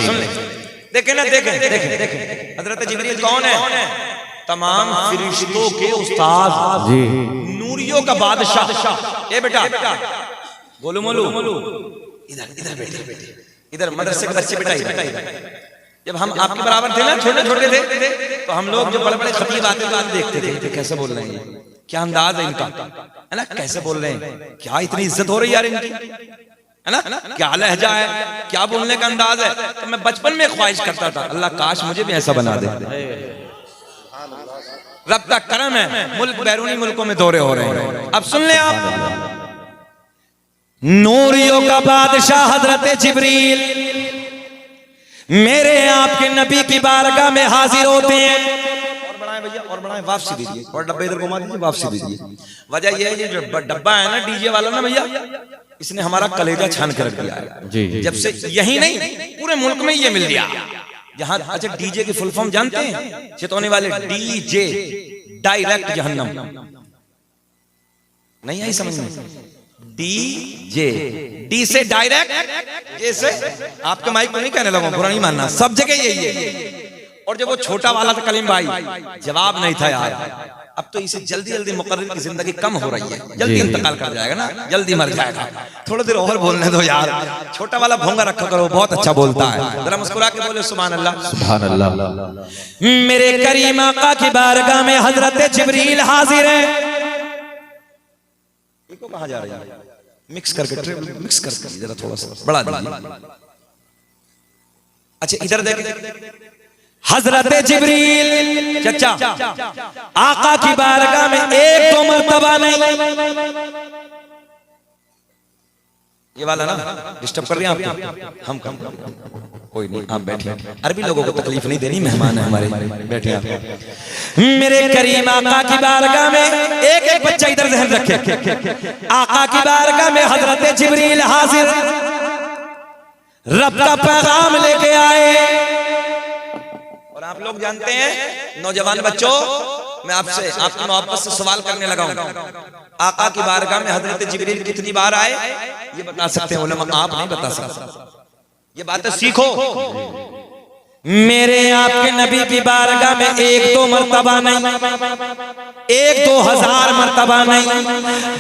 देखें ना, देखें हजरत जिब्रील कौन है? तमाम फरिश्तों के उस्ताद जी, नूरियों का बादशाह। ए बेटा गोलू मोलू इधर बेटे, इधर मदरसे के बच्चे बेटा इधर। जब हम आपके बराबर थे ना, छोटे छोटे थे, तो हम लोग जो बड़े बड़े खतीब आते थे देखते थे कैसे बोल रहे हैं, क्या अंदाज है इनका, है ना, कैसे बोल रहे हैं, क्या इतनी इज्जत हो रही है यार इनकी, है ना, क्या लहजा है, क्या बोलने का अंदाज है। तो मैं बचपन में ख्वाहिश करता था, अल्लाह काश मुझे भी ऐसा बना दे। रब का करम है, मुल्क बैरूनी मुल्कों में दौरे हो रहे हैं। अब सुन ले आप, नूरियों का बादशाह हजरत जिब्रील मेरे आपके नबी की बारगाह में हाजिर होते हैं। और बढ़ाएं भैया, और बढ़ाएं, वापसी दीजिए, और डब्बे इधर घुमा दीजिए, वापसी दीजिए। वजह यह है ये जो डब्बा है ना डीजे वाला ना भैया, इसने हमारा कलेजा छान कर रख दिया है। जी। जब से यही नहीं पूरे मुल्क में ये मिल गया। यहाँ अच्छा डीजे की फुल फॉर्म जानते हैं? चितौनी वाले डीजे डायरेक्ट जहन्नम, नहीं आई समझ में? डीजे, डी से डायरेक्ट, जैसे आपके माइक को नहीं कहने लगा, बुरा नहीं मानना, सब जगह यही है। और जब वो छोटा वाला था कलीम भाई, जवाब नहीं था यार। अब तो इसे जल्दी जल्दी मुकर्रिर की जिंदगी कम हो रही है, जल्दी इंतकाल कर जाएगा ना, जल्दी मर जाएगा, थोड़ी देर और बोलने दो यार। छोटा वाला भोंगा रखा करो, बहुत अच्छा बोलता है, जरा मुस्कुरा के बोले सुभान अल्लाह। सुभान अल्लाह। मेरे करीम आका की बारगाह में हजरत जिब्रील हाजिर है। इसको कहाँ जा रही है? मिक्स करके मिक्स करके जरा थोड़ा सा बढ़ा दीजिए। अच्छा इधर देख, हजरत जिब्रील चचा आका की बारगाह में एक दो मर्तबा नहीं, ये वाला ना डिस्टर्ब कर रहे हैं आपको, हम कोई नहीं, आप बैठिए, अरबी लोगों को तकलीफ नहीं देनी, मेहमान है हमारे, बैठिए आप। मेरे करीम आका की बारगाह में एक एक बच्चा इधर ध्यान रखे, आका की बारगाह में हजरत जिब्रील हाजिर, रब का पैगाम लेके आए। और आप लोग जानते हैं नौजवान बच्चों, मैं आपसे आपकी मोहब्बत से सवाल करने लगा हूं, आका की बारगाह में हजरत जिब्रील कितनी बार आए? ये बता सकते हैं उलमा, आप नहीं बता सकते, ये बातें सीखो। मेरे आपके नबी की बारगाह में 1-2 मर्तबा नहीं, 1-2 मर्तबा नहीं,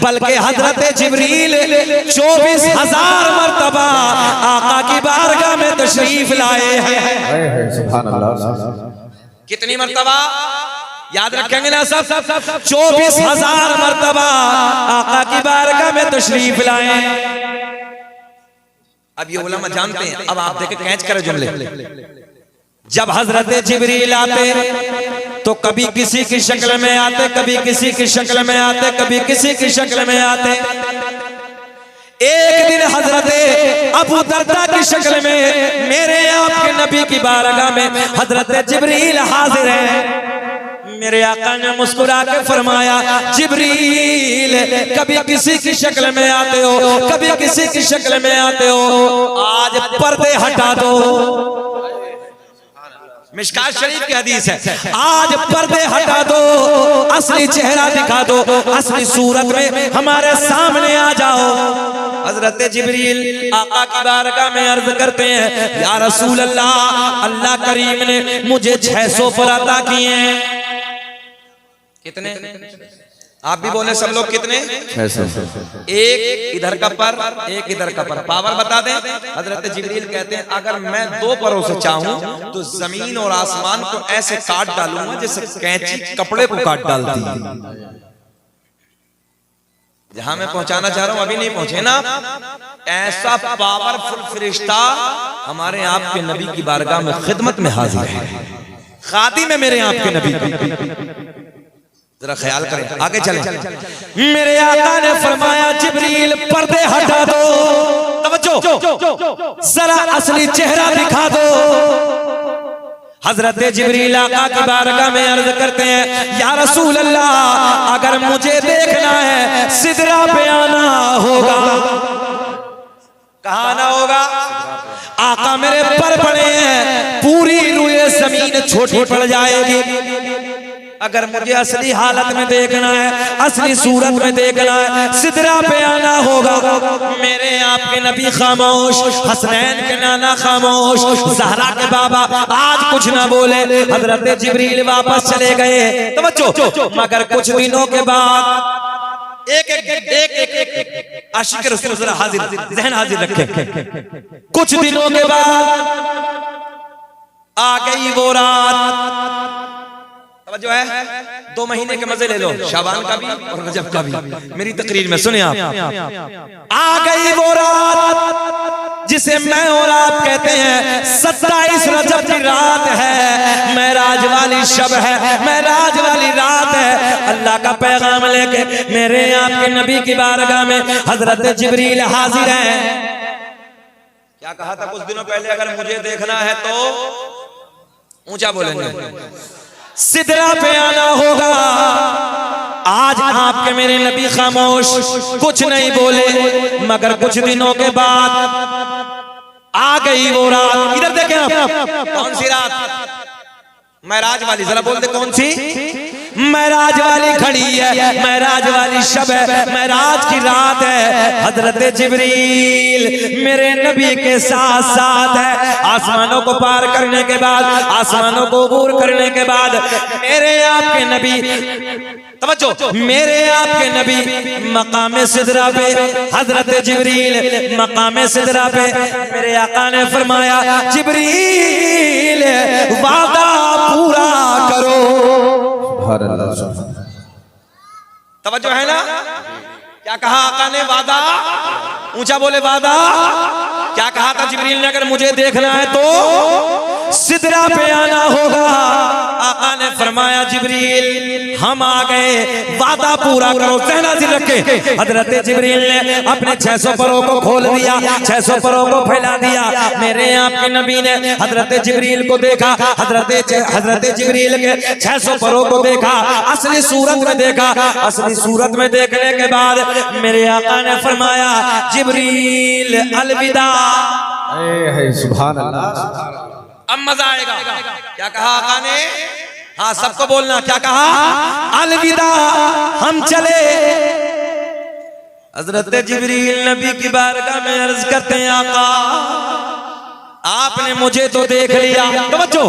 बल्कि हजरत जिब्रील 24,000 मर्तबा आका की बारगाह में तशरीफ लाए हैं। सुभान अल्लाह। कितनी मर्तबा याद रखेंगे ना सब? 24,000 मर्तबा आका की बारगाह में तशरीफ लाए। अब ये उलमा जानते हैं। अब आप देखें, कैच करें जुमले। जब हजरत जिब्रील आते तो कभी किसी की शक्ल में आते, कभी किसी की शक्ल में आते, कभी किसी की शक्ल में आते। एक दिन हजरत अबू दर्दा की शक्ल में मेरे आपके नबी की बारगाह में हजरत जिब्रील हाजिर है। मेरे आका ने मुस्कुरा के फरमाया, जिब्रील कभी किसी की शक्ल में आते हो, कभी किसी की शक्ल में आते हो, आज पर्दे हटा दो। मिशकात शरीफ की हदीस है, आज पर्दे हटा दो, असली चेहरा दिखा दो, असली सूरत में हमारे सामने आ जाओ। हजरत जिब्रील आका की बारगाह में अर्ज करते हैं, या रसूल अल्लाह, अल्लाह करीम ने मुझे 600 पर अता किए हैं। कितने? आप भी बोले सब लोग कितने? 600। एक इधर का पर, एक इधर का पर, पावर बता दें। हजरत जिब्रील कहते हैं, अगर मैं 2 परों से चाहूं तो जमीन और आसमान को ऐसे काट डालूंगा जैसे कैंची कपड़े को काट डालती है। जहां मैं पहुंचाना चाह रहा हूं अभी नहीं पहुंचे ना। ऐसा पावरफुल फरिश्ता हमारे आपके नबी की बारगाह में खिदमत में हाजिर है, खादिम है मेरे आपके नबी की। जरा ख्याल करें, आगे चलें। मेरे आका ने फरमाया, जिब्रील पर्दे हटा दो, तवज्जो, जरा असली चेहरा दिखा दो। हजरत जिब्रील आका की बारगाह में अर्ज करते हैं, या रसूल अल्लाह, अगर मुझे देखना है सिदरा पे आना होगा। कहाँ आना होगा? आका मेरे पर पड़े हैं, पूरी रुए जमीन छोटी पड़ जाएगी। अगर मुझे असली हालत में देखना है, असली सूरत में देखना है, सिदरा पे आना होगा। मेरे आपके नबी खामोश, हसनैन के नाना खामोश, ज़हरा के बाबा आज कुछ ना बोले। हजरत जिब्रील वापस चले गए। तवज्जो, मगर कुछ दिनों के बाद एक आशिक रसूल जरा हाजिर, ज़हन हाजिर रखें। कुछ दिनों के बाद आ गई वो रात। जो है 2 महीने के मजे ले लो, शाबान का भी और रजब का भी। मेरी तकरीर में सुने आप। आ गई वो रात जिसे मैं और आप कहते हैं 27 रजब की रात है, मेराज वाली शब है, मेराज वाली रात है। अल्लाह का पैगाम लेके मेरे आपके नबी की बारगाह में हजरत जिब्रील हाजिर हैं। क्या कहा था कुछ दिनों पहले? अगर मुझे देखना है तो ऊंचा बोलेंगे, सिदरा पे आना होगा। आज आपके मेरे नबी खामोश, कुछ नहीं बोले, मगर कुछ दिनों के बाद आ गई वो रात। इधर देखें आप, कौन सी रात? महराज वाली। जरा बोल दे, कौन सी? महराज वाली खड़ी है, महराज वाली शब है, महराज की रात है। हजरत जिब्रील मेरे नबी के साथ साथ है। आसमानों को पार करने के बाद, आसमानों को अबूर करने के बाद मेरे आपके नबी, तवज्जो, मेरे आपके नबी मकाम सिदरा पे, हजरत जिब्रील मकाम सिदरा पे, मेरे आका ने फरमाया, जिब्रील वादा पूरा करो। तवज्जो है ना? क्या कहा आका ने? वादा। ऊंचा बोले, वादा। क्या कहा था जिब्रील ने? अगर मुझे देखना है तो सिदरा पे आना होगा। आका ने फरमाया, जिब्रील हम आ गए, वादा पूरा करो। तहनाजिर रखे। हजरत जिब्रील ने अपने 600 परों को खोल दिया, 600 परों को फैला दिया। मेरे आपके नबी ने हजरत जिब्रील को देखा, हजरत जिब्रील के 600 परों को देखा, असली सूरत में देखा। असली सूरत में देखने के बाद मेरे आका ने फरमाया, जिब्रील अलविदा। सुभान अल्लाह। अब मजा आएगा। क्या कहा आका ने? हाँ, सबको बोलना। क्या कहा? अलविदा, हम चले। हजरत जिब्रील नबी की बारगाह में अर्ज करते हैं, आका आपने आपने मुझे तो देख लिया, तवज्जो,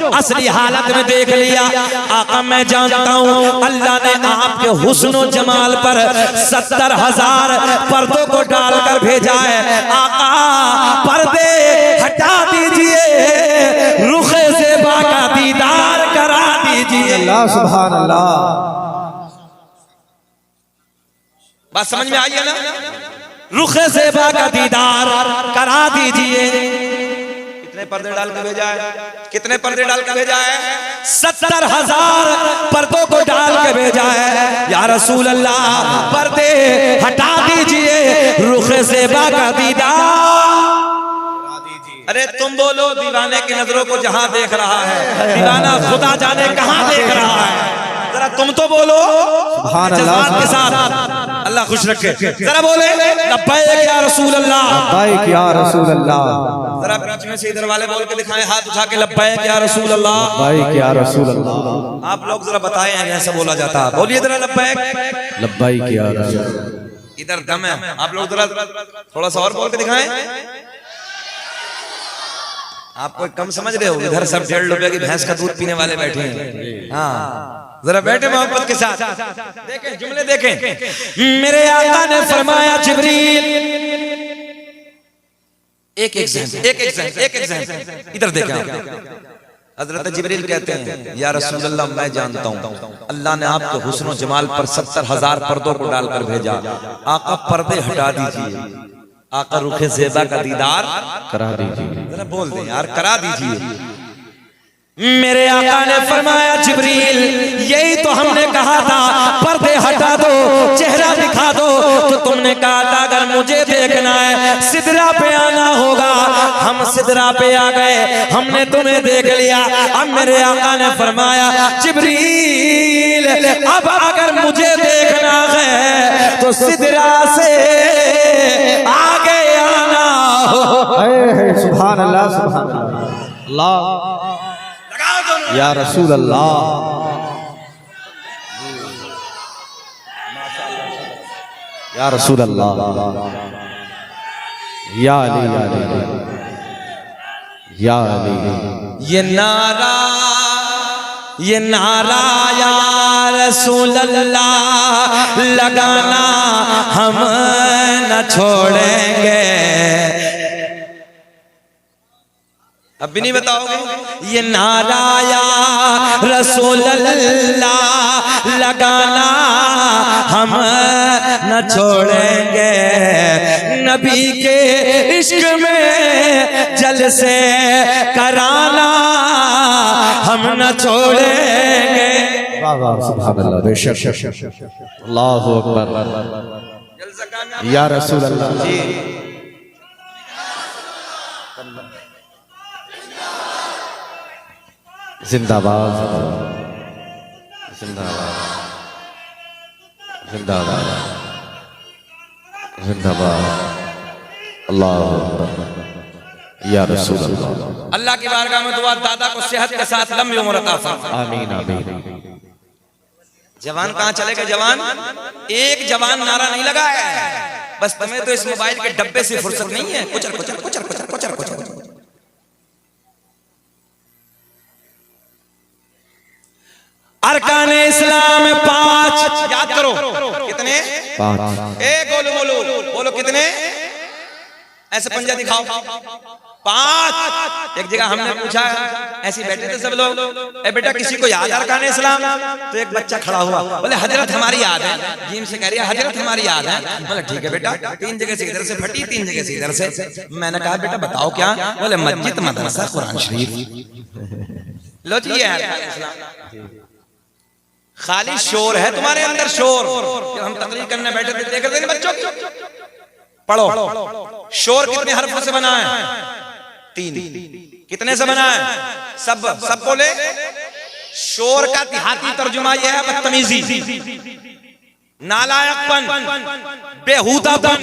असली हालत में देख लिया। आका मैं जानता हूँ अल्लाह ने आपके हुस्न और जमाल पर 70,000 पर्दों को डालकर भेजा है। आका पर्दे हटा दीजिए, रुखे ज़ेबा का दीदार करा दीजिए। अल्लाह सुभान अल्लाह। बात समझ में आई है ना? रुखे ज़ेबा का दीदार करा दीजिए। कितने पर्दे डाल के भेजा है? कितने पर्दे डाल के भेजा है? 70,000 पर्दों को डाल के भेजा है। या रसूल अल्लाह पर्दे हटा दीजिए, रुखे ज़ेबा का दीदार। अरे तुम बोलो, दीवाने की नजरों को जहां देख रहा है, दीवाना खुदा जाने कहां देख रहा है। जरा तुम तो बोलो जज्बात के साथ, अल्लाह खुश रखे। जरा बोले लब्बैक या रसूल अल्लाह, लब्बैक या रसूल अल्लाह। जरा बीच में से इधर वाले बोल के दिखाएं, हाथ उठा के लब्बैक या रसूल अल्लाह, लब्बैक या रसूल अल्लाह। आप लोग जरा बताएं ऐसा बोला जाता है, बोलिए जरा लब्बैक, लब्बैक या रसूल। इधर दम है, आप लोग जरा थोड़ा सा और बोल के दिखाएं। आप कोई कम समझ रहे हो? इधर सब 1.5 रुपए की भैंस का दूध पीने वाले बैठे हैं। हाँ जरा बैठे मोहब्बत के साथ, देखें जुमले देखें। मेरे आका ने फरमाया जिब्रील, एक एग्जाम इधर देखें। हजरत जिब्रील कहते हैं या रसूल अल्लाह मैं जानता हूँ अल्लाह ने आपके हुस्न और जमाल पर 70,000 पर्दों को डालकर भेजा। आका पर्दे हटा दीजिए, आका रुखे ज़ेबा का दीदार करा दीजिए। जरा बोल दें यार, करा दीजिए। मेरे आका ने फरमाया जिब्रील यही तो हमने कहा था, पर्दे हटा दो, चेहरा दिखा दो। तो तुमने कहा था अगर मुझे देखना है सिदरा पे आना होगा। हम सिदरा पे आ गए, हमने तुम्हें देख लिया। अब मेरे आका ने फरमाया जिब्रील अब अगर मुझे देखना है तो सिदरा से आगे आना हो। सुभान अल्लाह, सुभान अल्लाह, या रसूल अल्लाह, या रसूल अल्लाह, या अली, या अली, या अली। ये नारा या रसूल अल्लाह लगाना हम न छोड़ेंगे। अब भी नहीं बताओगे? ये नारा या रसूल अल्लाह लगाना हम न छोड़ेंगे। नबी के इश्क में जलसे कराना हम न छोड़ेंगे। सुभान अल्लाह, बेशक, अल्लाहु अकबर, या रसूल अल्लाह। जिंदाबाद, जिंदाबाद, जिंदाबाद, जिंदाबाद, अल्लाह या रसूल अल्लाह। अल्लाह की बारगाह में दुआ, दादा को सेहत के साथ लंबी उम्र अता फरमा। आमीन, आमीन। जवान कहाँ चले गए? जवान एक जवान नारा नहीं लगाया है, बस तुम्हें तो इस मोबाइल के डब्बे से फुर्सत नहीं है। कुचर कुचर कुचर कुचर कुचर कुचर। अरकान इस्लाम 5 याद करो। कितने? 5। बोलो बोलो बोलो कितने? ऐसे पंजा दिखाओ। 5। एक जगह हमने पूछा, ऐसे बैठे थे सब लोग, ए बेटा किसी को याद अरकान इस्लाम? तो एक बच्चा खड़ा हुआ, बोले हजरत हमारी याद है। जीम से कह रही है हजरत हमारी याद है। बोले ठीक है बेटा, 3 जगह से इधर से फटी, 3 जगह से इधर से। मैंने कहा बेटा बताओ क्या? बोले मस्जिद, मदरसा, कुरान शरीफ। लो जी खाली शोर है तुम्हारे अंदर, शोर। जब हम तकरीर करने बैठे थे देख रहे थे बच्चों, पढ़ो शोर कितने हरफों से बना है? 3। कितने से बना है? सब बोले। शोर का देहाती तर्जुमा यह है बदतमीजी, नालायकपन, बेहूदापन।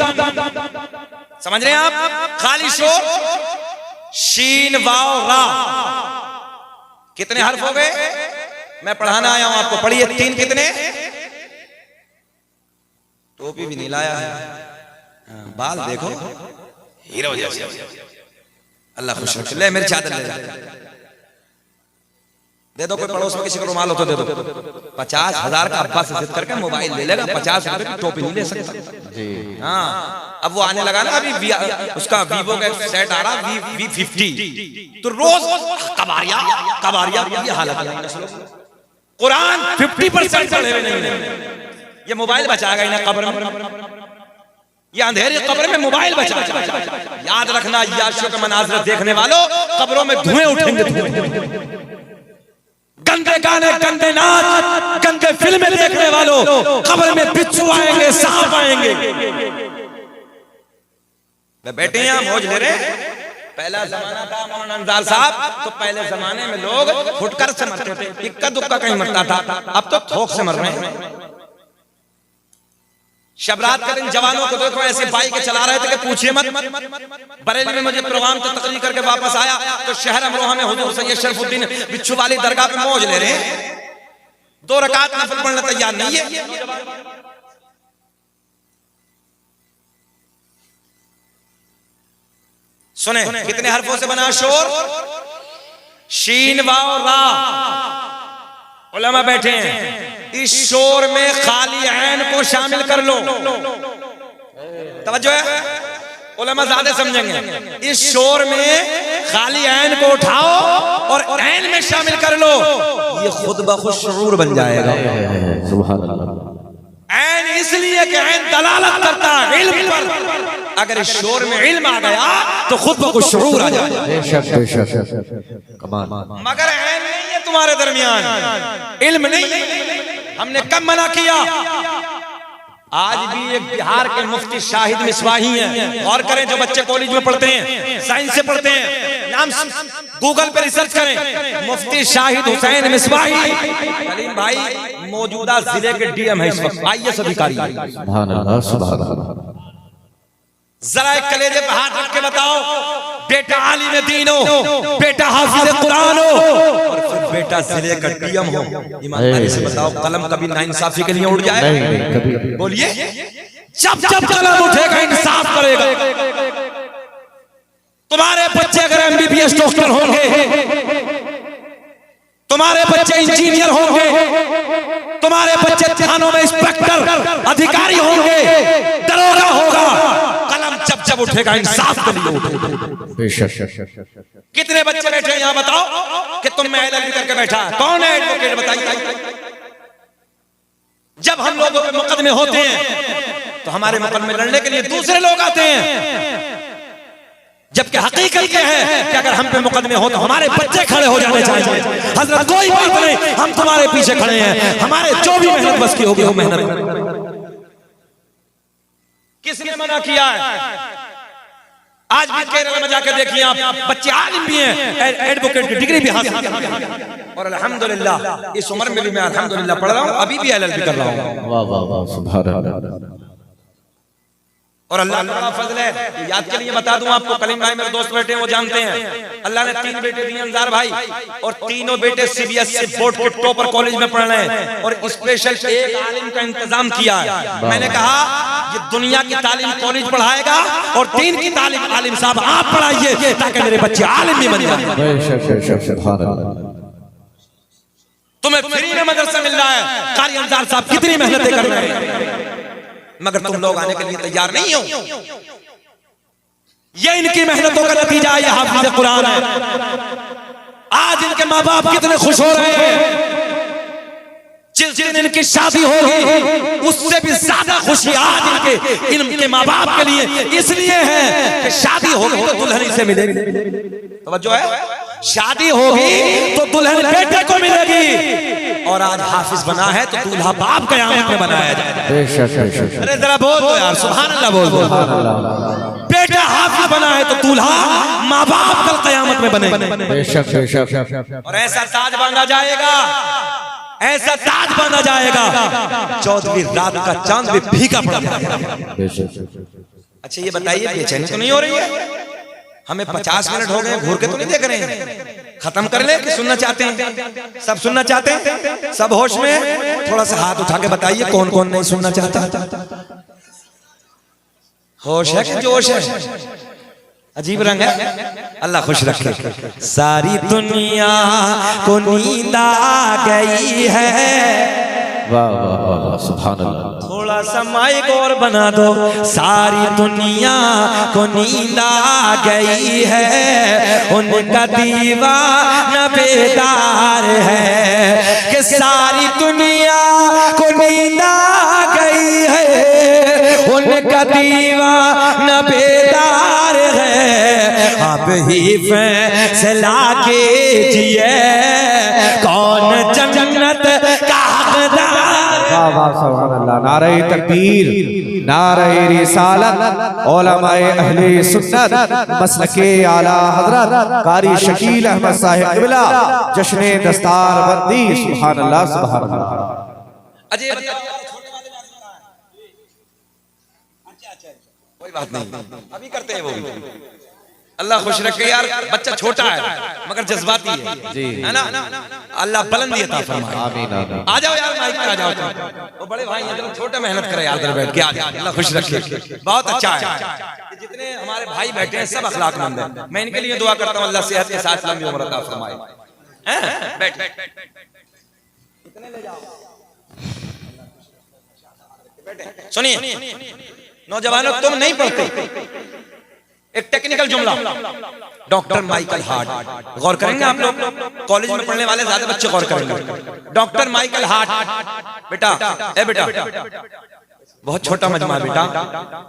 समझ रहे हैं आप? खाली शोर। शीन वाव रा कितने हर्फ हो गए? मैं पढ़ाना आया हूं आपको, पढ़िए। 3 कितने? टोपी भी नहीं लाया है, बाल देखो हीरो जैसे। अल्लाह खुश रखे। ले मेरी चादर ले जा, दे दो, कोई पड़ोस में किसी को रुमाल हो तो दे दो। 50,000 का अब्बा से जिद करके मोबाइल ले लेगा, 50 रुपए की टोपी नहीं ले सकता जी। हाँ, अब वो आने लगा ना, अभी उसका वीवो का सेट आ रहा V50, तो रोज कबारिया कबारिया ये हालत है। कुरान 50% पढ़े हुए नहीं, ये मोबाइल बचाएगा इन्हें कब्र में, ये अंधेरी कब्र में मोबाइल बचाएगा। याद रखना, याशियों के मनाज़िर देखने वालों, कब्रों में धुएं उठेंगे, गंदे गाने, गंदे नाच, गंदे फिल्में देखने वालों, कब्र में बिच्छू आएंगे, सांप आएंगे। बैठे हैं मौज ले रहे। पहला जमाना था मौलाना अंजार साहब, तो पहले जमाने में लोग फुटकर से मरते थे, इक्का दुक्का कहीं मरता था, अब तो थोक से मर रहे हैं। शबरात के दिन जवानों को देखो ऐसे बाइक चला रहे थे कि पूछिए मत। बरेली में मुझे प्रोग्राम से तकरीर करके वापस आया तो शहर अमरोहा में हुजूर सैयद शरफुद्दीन बिच्छू वाली दरगाह पे मौज ले रहे हैं, 2 रकात नफल पढ़ने तैयार नहीं है। सुने कितने हरफों से बना शोर, शीन वाव रा। उलमा बैठे हैं, इस शोर में खाली ऐन को शामिल कर लो। तवज्जो है, उलमा ज्यादा समझेंगे। इस शोर में खाली ऐन को उठाओ और ऐन में शामिल कर लो, ये खुद ब खुद शऊर बन जाएगा। सुभान अल्लाह। ऐन इसलिए कि ऐन दलालत करता है इल्म पर, अगर इस शोर में इल्म आ गया तो खुद ब खुद शऊर आ जाएगा। मगर ऐन नहीं है तुम्हारे दरमियान, इल्म नहीं है। हमने कब मना किया? आज भी एक बिहार के मुफ्ती शाहिद मिसवाही हैं, और करें जो बच्चे कॉलेज में पढ़ते हैं, साइंस से पढ़ते हैं, नाम गूगल पे रिसर्च करें, मुफ्ती शाहिद हुसैन मिसवाही कलीम भाई मौजूदा जिले के डीएम है इस वक्त, IAS अधिकारी। जरा एक कलेजे पे हाथ रख के बताओ, बेटा आलिम दीन हो, बेटा हाफिज कुरान हो, और फिर बेटा जिले का डीएम हो, ईमानदारी से बताओ कलम कभी नाइंसाफी के लिए उड़ जाए? बोलिए, जब जब कलम उठेगा इंसाफ करेगा। तुम्हारे बच्चे अगर MBBS डॉक्टर होंगे, तुम्हारे बच्चे इंजीनियर होंगे, तुम्हारे बच्चे थानों में इंस्पेक्टर अधिकारी होंगे, दरोगा होगा, कलम जब जब उठेगा इंसाफ के लिए उठेगा। कितने बच्चे बैठे हैं यहाँ बताओ कि तुम में LLB करके बैठा है, कौन है एडवोकेट बताइए? जब हम लोगों पे मुकदमे होते हैं तो हमारे मुकदमे लड़ने के लिए दूसरे लोग आते हैं, जबकि हकीकत यह है कि अगर हम पे मुकदमे हो तो हमारे बच्चे खड़े हो जाने चाहिए। हजरत कोई बात नहीं, हम तुम्हारे पीछे खड़े हैं, हमारे जो भी मेहनत बस की होगी वो मेहनत। किसने मना किया है? आज भी केरल में जाकर देखिए आप, बच्चे आलिम भी हैं, एडवोकेट की डिग्री भी हासिल कर रहे हैं, और अल्हम्दुलिल्लाह इस उम्र में भी मैं अल्हम्दुलिल्लाह पढ़ रहा हूँ, अभी भी LLB कर रहा हूँ। वाह वाह वाह, सुभान अल्लाह। और अल्लाह का बड़ा फजल है, याद के लिए बता दूं आपको, कलीम भाई मेरे दोस्त बैठे हैं वो जानते हैं, अल्लाह ने 3 बेटे दिए अंजार भाई, और तीनों बेटे CBSE बोर्ड के टॉपर कॉलेज में पढ़ रहे हैं, और स्पेशल एक आलिम का इंतजाम किया है। मैंने कहा ये दुनिया की तालीम कॉलेज पढ़ाएगा और दीन की तालीम आलिम साहब आप पढ़ाइए, ताकि मेरे बच्चे आलिम भी बन जाए। तुम्हें फ्री में मदरसा मिल रहा है, कारी अंजार साहब कितनी मेहनतें कर रहे हैं, मगर तुम लोग आने के लिए तैयार नहीं हो। ये इनकी मेहनतों का नतीजा है, ये हाफिज कुरान है। आज इनके माँ बाप कितने खुश हो रहे हैं, जिस दिन इनकी शादी होगी उससे भी ज्यादा खुशी आज इनके माँ बाप के लिए इसलिए है कि शादी होगी तो दुल्हन से मिलेगी। तवज्जो है, शादी होगी तो दुल्हन बेटे को मिलेगी, और आज हाफिज बना है तो दूल्हा बाप क़यामत में बनाया जाएगा। अरे जरा बोल दो यार, सुभान अल्लाह बोल दो। बेटा हाफिज बना है तो दूल्हा माँ बाप कल क़यामत में बनेगा। और ऐसा ताज बांधा जाएगा, ऐसा ताज बांधा जाएगा, 14वीं रात का चांद भी फीका पड़ जाएगा। अच्छा ये बताइए, बेचैनी तो नहीं हो रही है? हमें 50 मिनट हो गए, घूर के तो नहीं देख रहे हैं? खत्म कर ले कि सुनना चाहते हैं? सब सुनना चाहते हैं? सब होश में? थोड़ा सा हाथ उठा के बताइए कौन कौन नहीं सुनना चाहता? होश है कि जोश है? अजीब रंग है, अल्लाह खुश रखे। सारी दुनिया को नींद आ गई है, वाह वाह वाह वाह, सुभान अल्लाह। थोड़ा सा माइक और बना दो। सारी दुनिया को नींद आ गई है, उनका दीवाना बेदार है कि सारी दुनिया को नींद आ गई है, उनका दीवाना बेदार है। अब ही फैसला कीजिए कौन जन्नत का हकदार। वाह वाह, सुभान अल्लाह। नारे तकबीर, नारे रिसालत, उलमाए अहले सुन्नत, मसलके आला हजरत कारी शकील अहमद साहिब क़िबला, जश्न दस्तार बंदी। सुभान अल्लाह, सुभान अल्लाह। अजय कोई बात नहीं, अभी करते हैं वो भी। अल्लाह खुश रखे यार, बच्चा छोटा है मगर जज्बाती है जी, है ना। अल्लाह बुलंदी अता फरमाए। आमीन आमीन। आ जाओ यार, माइक पे आ जाओ। वो बड़े भाई हैं, छोटे मेहनत करे यार, बैठ के आ जाओ। अल्लाह खुश रखे, बहुत अच्छा है कि जितने हमारे भाई बैठे हैं सब अखलाकमंद हैं। मैं इनके लिए दुआ करता हूँ, अल्लाह सेहत के साथ लंबी उम्र अता फरमाए। हैं बैठ इतने ले जाओ। सुनिए नौजवानों, तुम नहीं पढ़ते, एक टेक्निकल जुमला। डॉक्टर माइकल हार्ट, गौर करेंगे आप लोग, कॉलेज में पढ़ने वाले ज्यादा बच्चे गौर करेंगे। डॉक्टर माइकल हार्ट, बेटा ए बेटा, बहुत छोटा मजमा बेटा,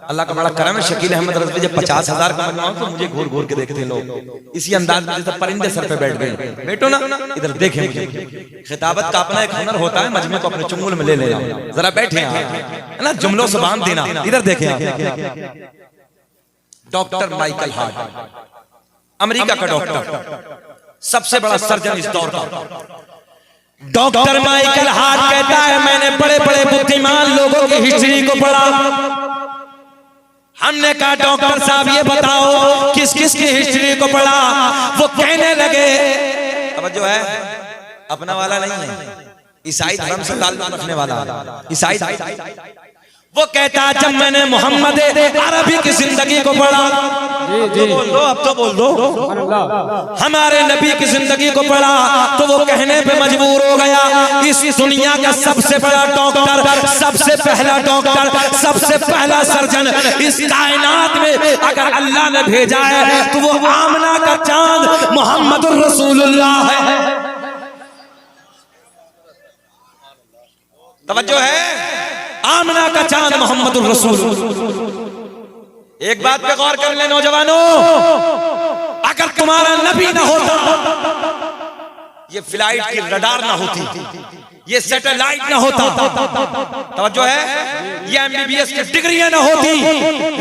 अल्लाह का बड़ा करम है। शकील अहमद रज़वी जब 50,000 का मजमा हो तो मुझे घूर घूर के देखते हैं लोग, इसी अंदाज में जैसे परिंदे सर पे बैठ गए। बैठो ना, इधर देखें मुझे। खिताबत का अपना एक हुनर होता है, मजमे को अपने चुंगल में ले ले, जरा बैठे है ना, जुमलों से बांध देना। इधर देखें, डॉक्टर माइकल हार्ट, अमेरिका का डॉक्टर, सबसे बड़ा सर्जन इस दौर का। डॉक्टर माइकल हार्ट कहता है, मैंने बड़े बड़े बुद्धिमान लोगों की हिस्ट्री को पढ़ा। हमने कहा डॉक्टर साहब ये बताओ किस किस की हिस्ट्री को पढ़ा। वो कहने लगे, अब जो है अपना वाला नहीं है, ईसाई धर्म से ताल्लुक रखने वाला, ईसाई। वो कहता है जब मैंने मोहम्मद अरबी की जिंदगी को पढ़ा, तो बोल दो, अब तो बोल दो, हमारे नबी की जिंदगी को पढ़ा, तो वो कहने पे मजबूर हो गया, इस दुनिया का सबसे बड़ा डॉक्टर, सबसे पहला डॉक्टर, सबसे पहला सर्जन इस कायनात में अगर अल्लाह ने भेजा है तो वो आमना का चांद मोहम्मद रसूलुल्लाह है। तवज्जो है, आमना का चांद मोहम्मद रसूल। एक बात पे गौर कर ले नौजवानों, अगर तुम्हारा नबी ना होता, ये फ्लाइट की रडार ना होती, ये सैटेलाइट ना होता, तवज्जो है, ये एमबीबीएस की डिग्रियां ना होती,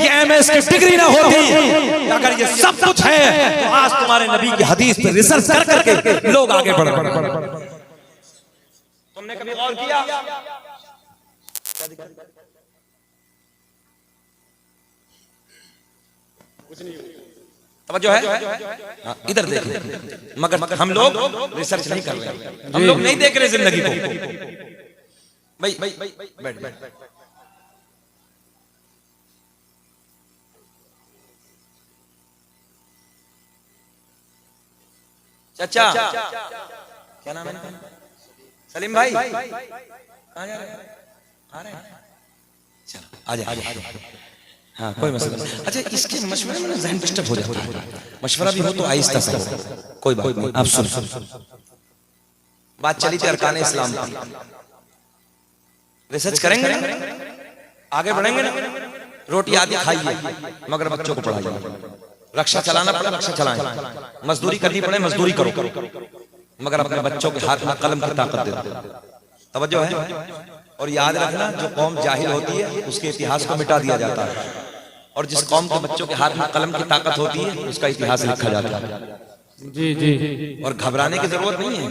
ये एमएस की डिग्री ना होती, अगर ये सब कुछ है तो आज तुम्हारे नबी की हदीस पे रिसर्च कर करके लोग आगे बढ़ रहे। तुमने कभी गौर किया? तवज्जो है, इधर देखें, मगर हम लोग रिसर्च नहीं कर रहे, हम लोग नहीं देख रहे जिंदगी को। भाई बैठ बैठ, चाचा क्या नाम है? सलीम भाई, कहाँ जा रहे हैं? आ रहे हैं, चलो आ जा। हाँ कोई मसला नहीं। अच्छा इसके मशवरे में ज़हन डिस्टर्ब हो जाता है, मशवरा भी हो तो आहिस्ता से, कोई बात नहीं। आप सुन, बात चली थी अरकान इस्लाम की, रिसर्च करेंगे, आगे बढ़ेंगे ना। रोटी आदि खाइए मगर बच्चों को पढ़ाइए, रक्षा चलाना पड़े रक्षा चलाएं, मजदूरी करनी पड़े मजदूरी करो, मगर अपने बच्चों के हाथ में कलम की ताकत दे दो। तवज्जो है, और याद रखना जो कौम जाहिल होती है उसके इतिहास को मिटा दिया जाता है, और जिस कौम के बच्चों के हाथ में कलम की ताकत होती है उसका इतिहास लिखा जाता है। जी जी, और घबराने की जरूरत नहीं है,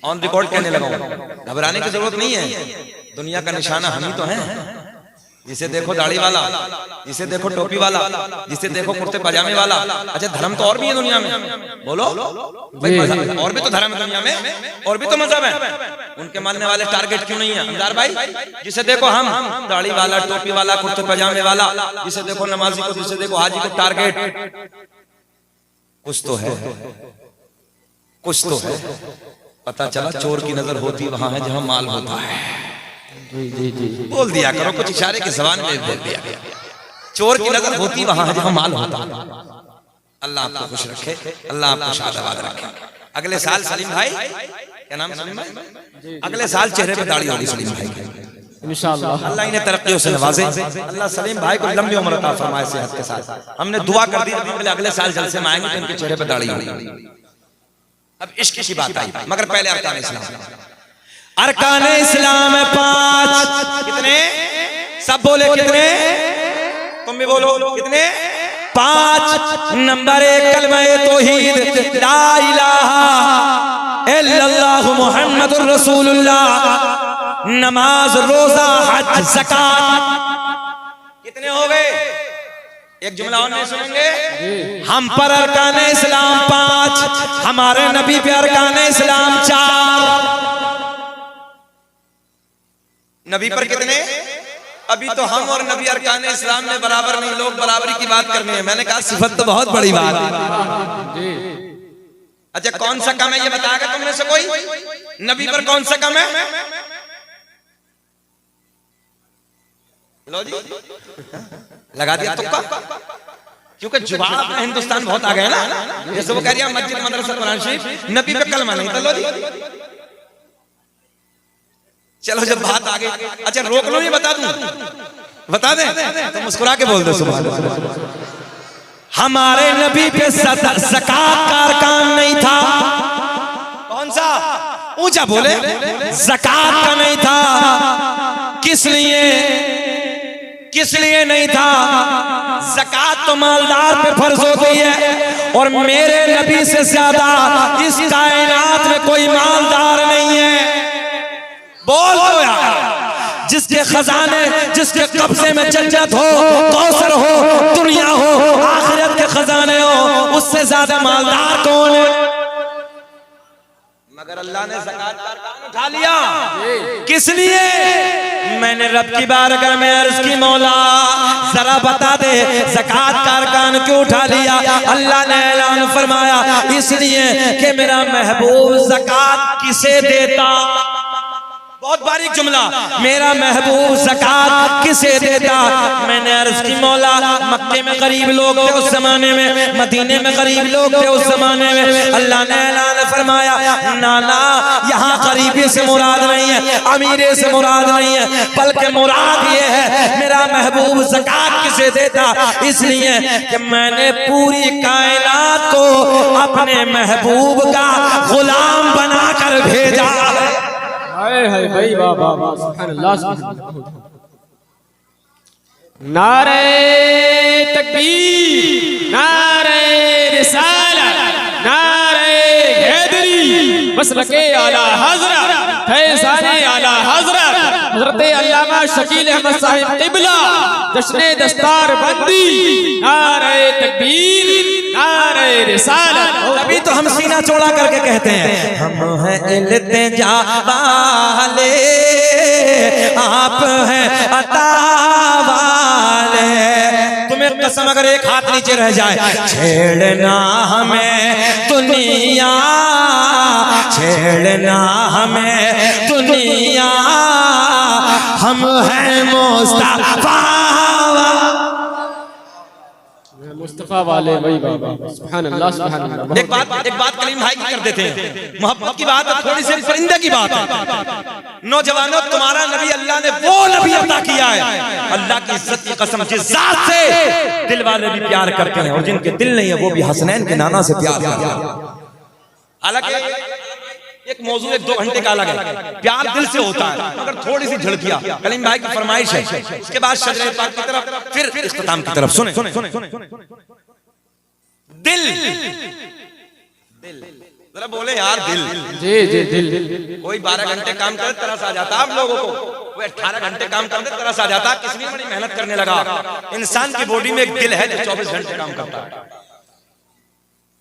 ऑन रिकॉर्ड कहने लगा, घबराने की जरूरत नहीं है, दुनिया का निशाना हम ही तो हैं। जिसे देखो दाढ़ी वाला, जिसे देखो टोपी वाला, जिसे देखो कुर्ते पजामे वाला। अच्छा धर्म तो और भी है दुनिया में, बोलो भाई, और भी तो धर्म है दुनिया में, और भी तो मजहब है। उनके मानने वाले टारगेट क्यों नहीं है अंदार भाई? जिसे देखो हम दाढ़ी वाला, टोपी वाला, कुर्ते पजामे वाला, जिसे देखो नमाजी को, जिसे देखो हाजी को टारगेट। कुछ तो है, कुछ तो है। पता चला चोर की नजर होती वहां है जहां माल होता है। बोल दिया करो, कुछ इशारे की जबान में बोल दिया। चोर की नजर होती वहां है जहां माल होता है। अल्लाह आपको खुश रखे, अल्लाह आपको शादाबाद रखे। अगले साल सलीम भाई, क्या नाम सलीम भाई? अगले साल चेहरे पे दाढ़ी होगी सलीम भाई की इंशाअल्लाह। अल्लाह इन्हें तरक्कियों से नवाजे, अल्लाह सलीम भाई को लंबी उम्र अता फरमाए सेहत के साथ। हमने दुआ कर दी, अगले साल जलसे में आएंगे तो उनके चेहरे पे दाढ़ी होगी। अब इश्क की बात आई, मगर पहले अरकान इस्लाम। अरकान इस्लाम है 5। कितने? सब बोले कितने? तुम भी बोलो कितने? 5। नंबर 1 कलमा तौहीद, ला इलाहा इल्लल्लाह मुहम्मदुर रसूलुल्लाह। नमाज, रोजा, हज, ज़कात। कितने हो गए? एक जुमला और नहीं सुनेंगे? हम पर अरकान इस्लाम 5, हमारे नबी पे अरकान इस्लाम 4। नबी पर कितने? अभी तो हम और नबी अरकान इस्लाम में बराबर नहीं, लोग बराबरी की बात करनी है। मैंने कहा सिफत तो बहुत बड़ी बात है। अच्छा कौन सा कम है ये बताएगा तुम में से कोई? नबी पर कौन सा कम है? लो जी, लगा दिया तुक्का, क्योंकि जुबान अपना हिंदुस्तान बहुत आ गया ना। जैसे वो कह रही है मस्जिद, मदरसा, कुरान शरीफ, नबी पे कलमा नहीं। तो लो जी, चलो जब बात आ गई, अच्छा रोक लो, ये बता दूं, बता दें तो मुस्कुरा के बोल दो सुभान अल्लाह। हमारे नबी पे ज़कात का अरकान नहीं था। कौन सा? ऊंचा बोले। ज़कात का नहीं था। किस लिए? किस लिए नहीं था? ज़कात तो मालदार पे फर्ज होती है, और मेरे नबी से ज्यादा इस कायनात में कोई मालदार नहीं है। बोल दो यार। जिसके खजाने, जिसके कब्जे में जन्नत हो, कौसर हो, दुनिया हो, आखिरत के खजाने हो, उससे ज्यादा मालदार कौन है? मगर अल्लाह ने ज़कात का अरकान उठा लिया। किस लिए? मैंने रब की बारगाह में अर्ज की, मौला जरा बता दे ज़कात का अरकान क्यों उठा लिया? अल्लाह ने ऐलान फरमाया, इसलिए कि मेरा महबूब ज़कात किसे देता। बहुत बारीक जुमला, मेरा महबूब ज़कात किसे देता? मैंने अर्ज की, मौला मक्के में गरीब लोग थे उस जमाने में, मदीने में गरीब लोग थे उस जमाने में। अल्लाह ने ऐलान फरमाया, नाना यहाँ गरीबी से मुराद नहीं है, अमीरे से मुराद नहीं है, बल्कि मुराद ये है मेरा महबूब ज़कात किसे देता? इसलिए कि मैंने पूरी कायनात को अपने महबूब का गुलाम बनाकर भेजा है। हाय भाई, वाह वाह वाह, सुभान अल्लाह, सुभान अल्लाह। नारे तकबीर, नारे रिसालत, नारे हैदरी, मसलके आला हज़रत, फैज़ाने आला हज़रत, हज़रत अल्लामा शकील अहमद साहिब क़िबला, जश्न दस्तार बंदी। नारे तकबीर, नारे रिसालत। अभी तो हम सीना चौड़ा करके कहते हैं, हम हैं इल्तिजा वाले, आप हैं अता वाले। तुम्हें कसम अगर एक हाथ नीचे रह जाए, छेड़ना हमें दुनिया, छेड़ना हमें दुनिया, हम हैं मुस्तफा मुस्तफा वाले। भाई बाबा, सुभान अल्लाह, सुभान अल्लाह। एक बात कलीम भाई की कर देते हैं, मोहब्बत की बात है, थोड़ी सी परिंदे की बात है। नौजवानों, तुम्हारा नबी अल्लाह ने वो नबी अता किया है, अल्लाह की इज्जत की कसम, जिस जात से दिल वाले भी प्यार करते हैं और जिनके दिल नहीं है वो भी हसनैन के नाना से प्यार करते हैं। हालांकि एक मौजू 1-2 घंटे का अलग है, प्यार दिल से होता है, मगर थोड़ी सी झलकियां कलीम भाई की फरमाइश है। उसके बाद शजरे पाक की तरफ, फिर इख्तिताम की तरफ। सुने, दिल, जरा बोले यार दिल। जी जी दिल। कोई 12 घंटे काम करे तरस आ जाता आप लोगों को, कोई 18 घंटे काम करते तरस आ जाता। किसने बड़ी मेहनत करने लगा। इंसान की बॉडी में एक दिल है जो 24 घंटे काम करता है।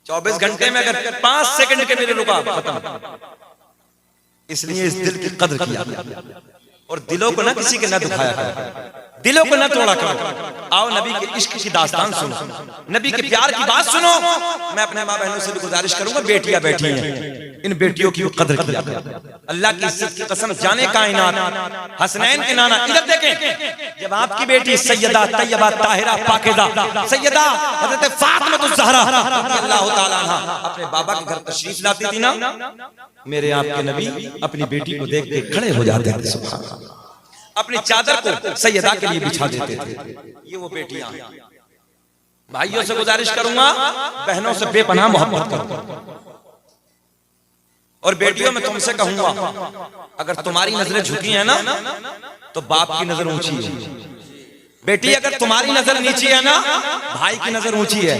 24 घंटे में अगर 5 सेकंड के लिए रुका खत्म। इसलिए इस दिल की कद्र किया और दिलों को ना किसी के ना दुखाया करो, दिलों को ना तोड़ा करो। आओ नबी के इश्क की दास्तान सुनो, नबी के प्यार की बात सुनो। मैं अपने माँ बहनों से भी गुजारिश करूंगा, बेटियां बैठी हैं, इन बेटियों की कद्र किया करो। अल्लाह की इज्जत की कसम, जाने कायनात हसनैन के नाना इधर देखें, जब आपकी बेटी सैयदा तैयबा ताहिरा पाकीज़ा सैयदा हज़रत फातिमा ज़हरा अल्लाह ताला अन्हा अपने बाबा के घर तशरीफ लाती थी ना, मेरे आपके नबी अपनी बेटी को देख के खड़े हो जाते थे। सुभान अल्लाह। अपनी चादर को सैयदा के लिए बिछा देते थे। ये वो बेटियां। भाइयों से गुजारिश करूंगा, बहनों से बेपनाह मोहब्बत करो। और बेटियों में तुमसे कहूंगा, अगर तुम्हारी नजरें झुकी हैं ना तो बाप की नजर ऊंची है। बेटी अगर तुम्हारी नजर नीची है ना, भाई की नजर ऊंची है।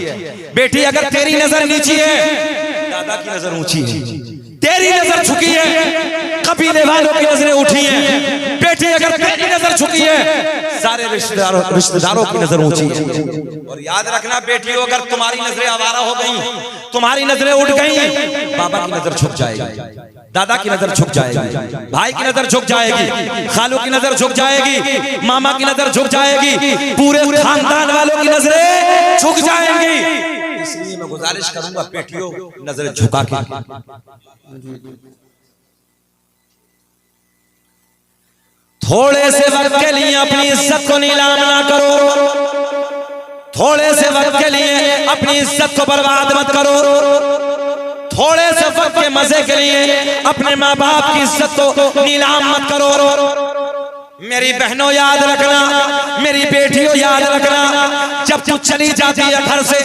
बेटी अगर तेरी नजर नीची है, दादा की नजर ऊंची है। तेरी नजर झुकी है, कबीले वालों की नजरें उठी हैं। बेटी अगर तेरी नजर झुकी है, सारे रिश्तेदारों की नजर ऊंची है। और याद रखना बेटियों, अगर तुम्हारी नजरें आवारा हो गई, तुम्हारी नजरें उठ गई, बाबा की नजर झुक जाएगी, दादा की नजर झुक जाएगी, भाई की नजर झुक जाएगी, खालू की नजर झुक जाएगी, मामा की नजर झुक जाएगी, पूरे खानदान वालों की नजरें झुक जाएंगी। इसलिए मैं गुजारिश करूंगा, बेटियों नजरें झुका के। थोड़े से वक्त के लिए अपनी इज्जत को नीलाम ना करो, थोड़े से वक्त के लिए अपनी इज्जत को बर्बाद मत करो, थोड़े से वक्त के मजे के लिए अपने माँ बाप की इज्जत को नीलाम मत करो। मेरी बहनों याद रखना, मेरी बेटियों याद रखना, जब तू चली जाती है घर से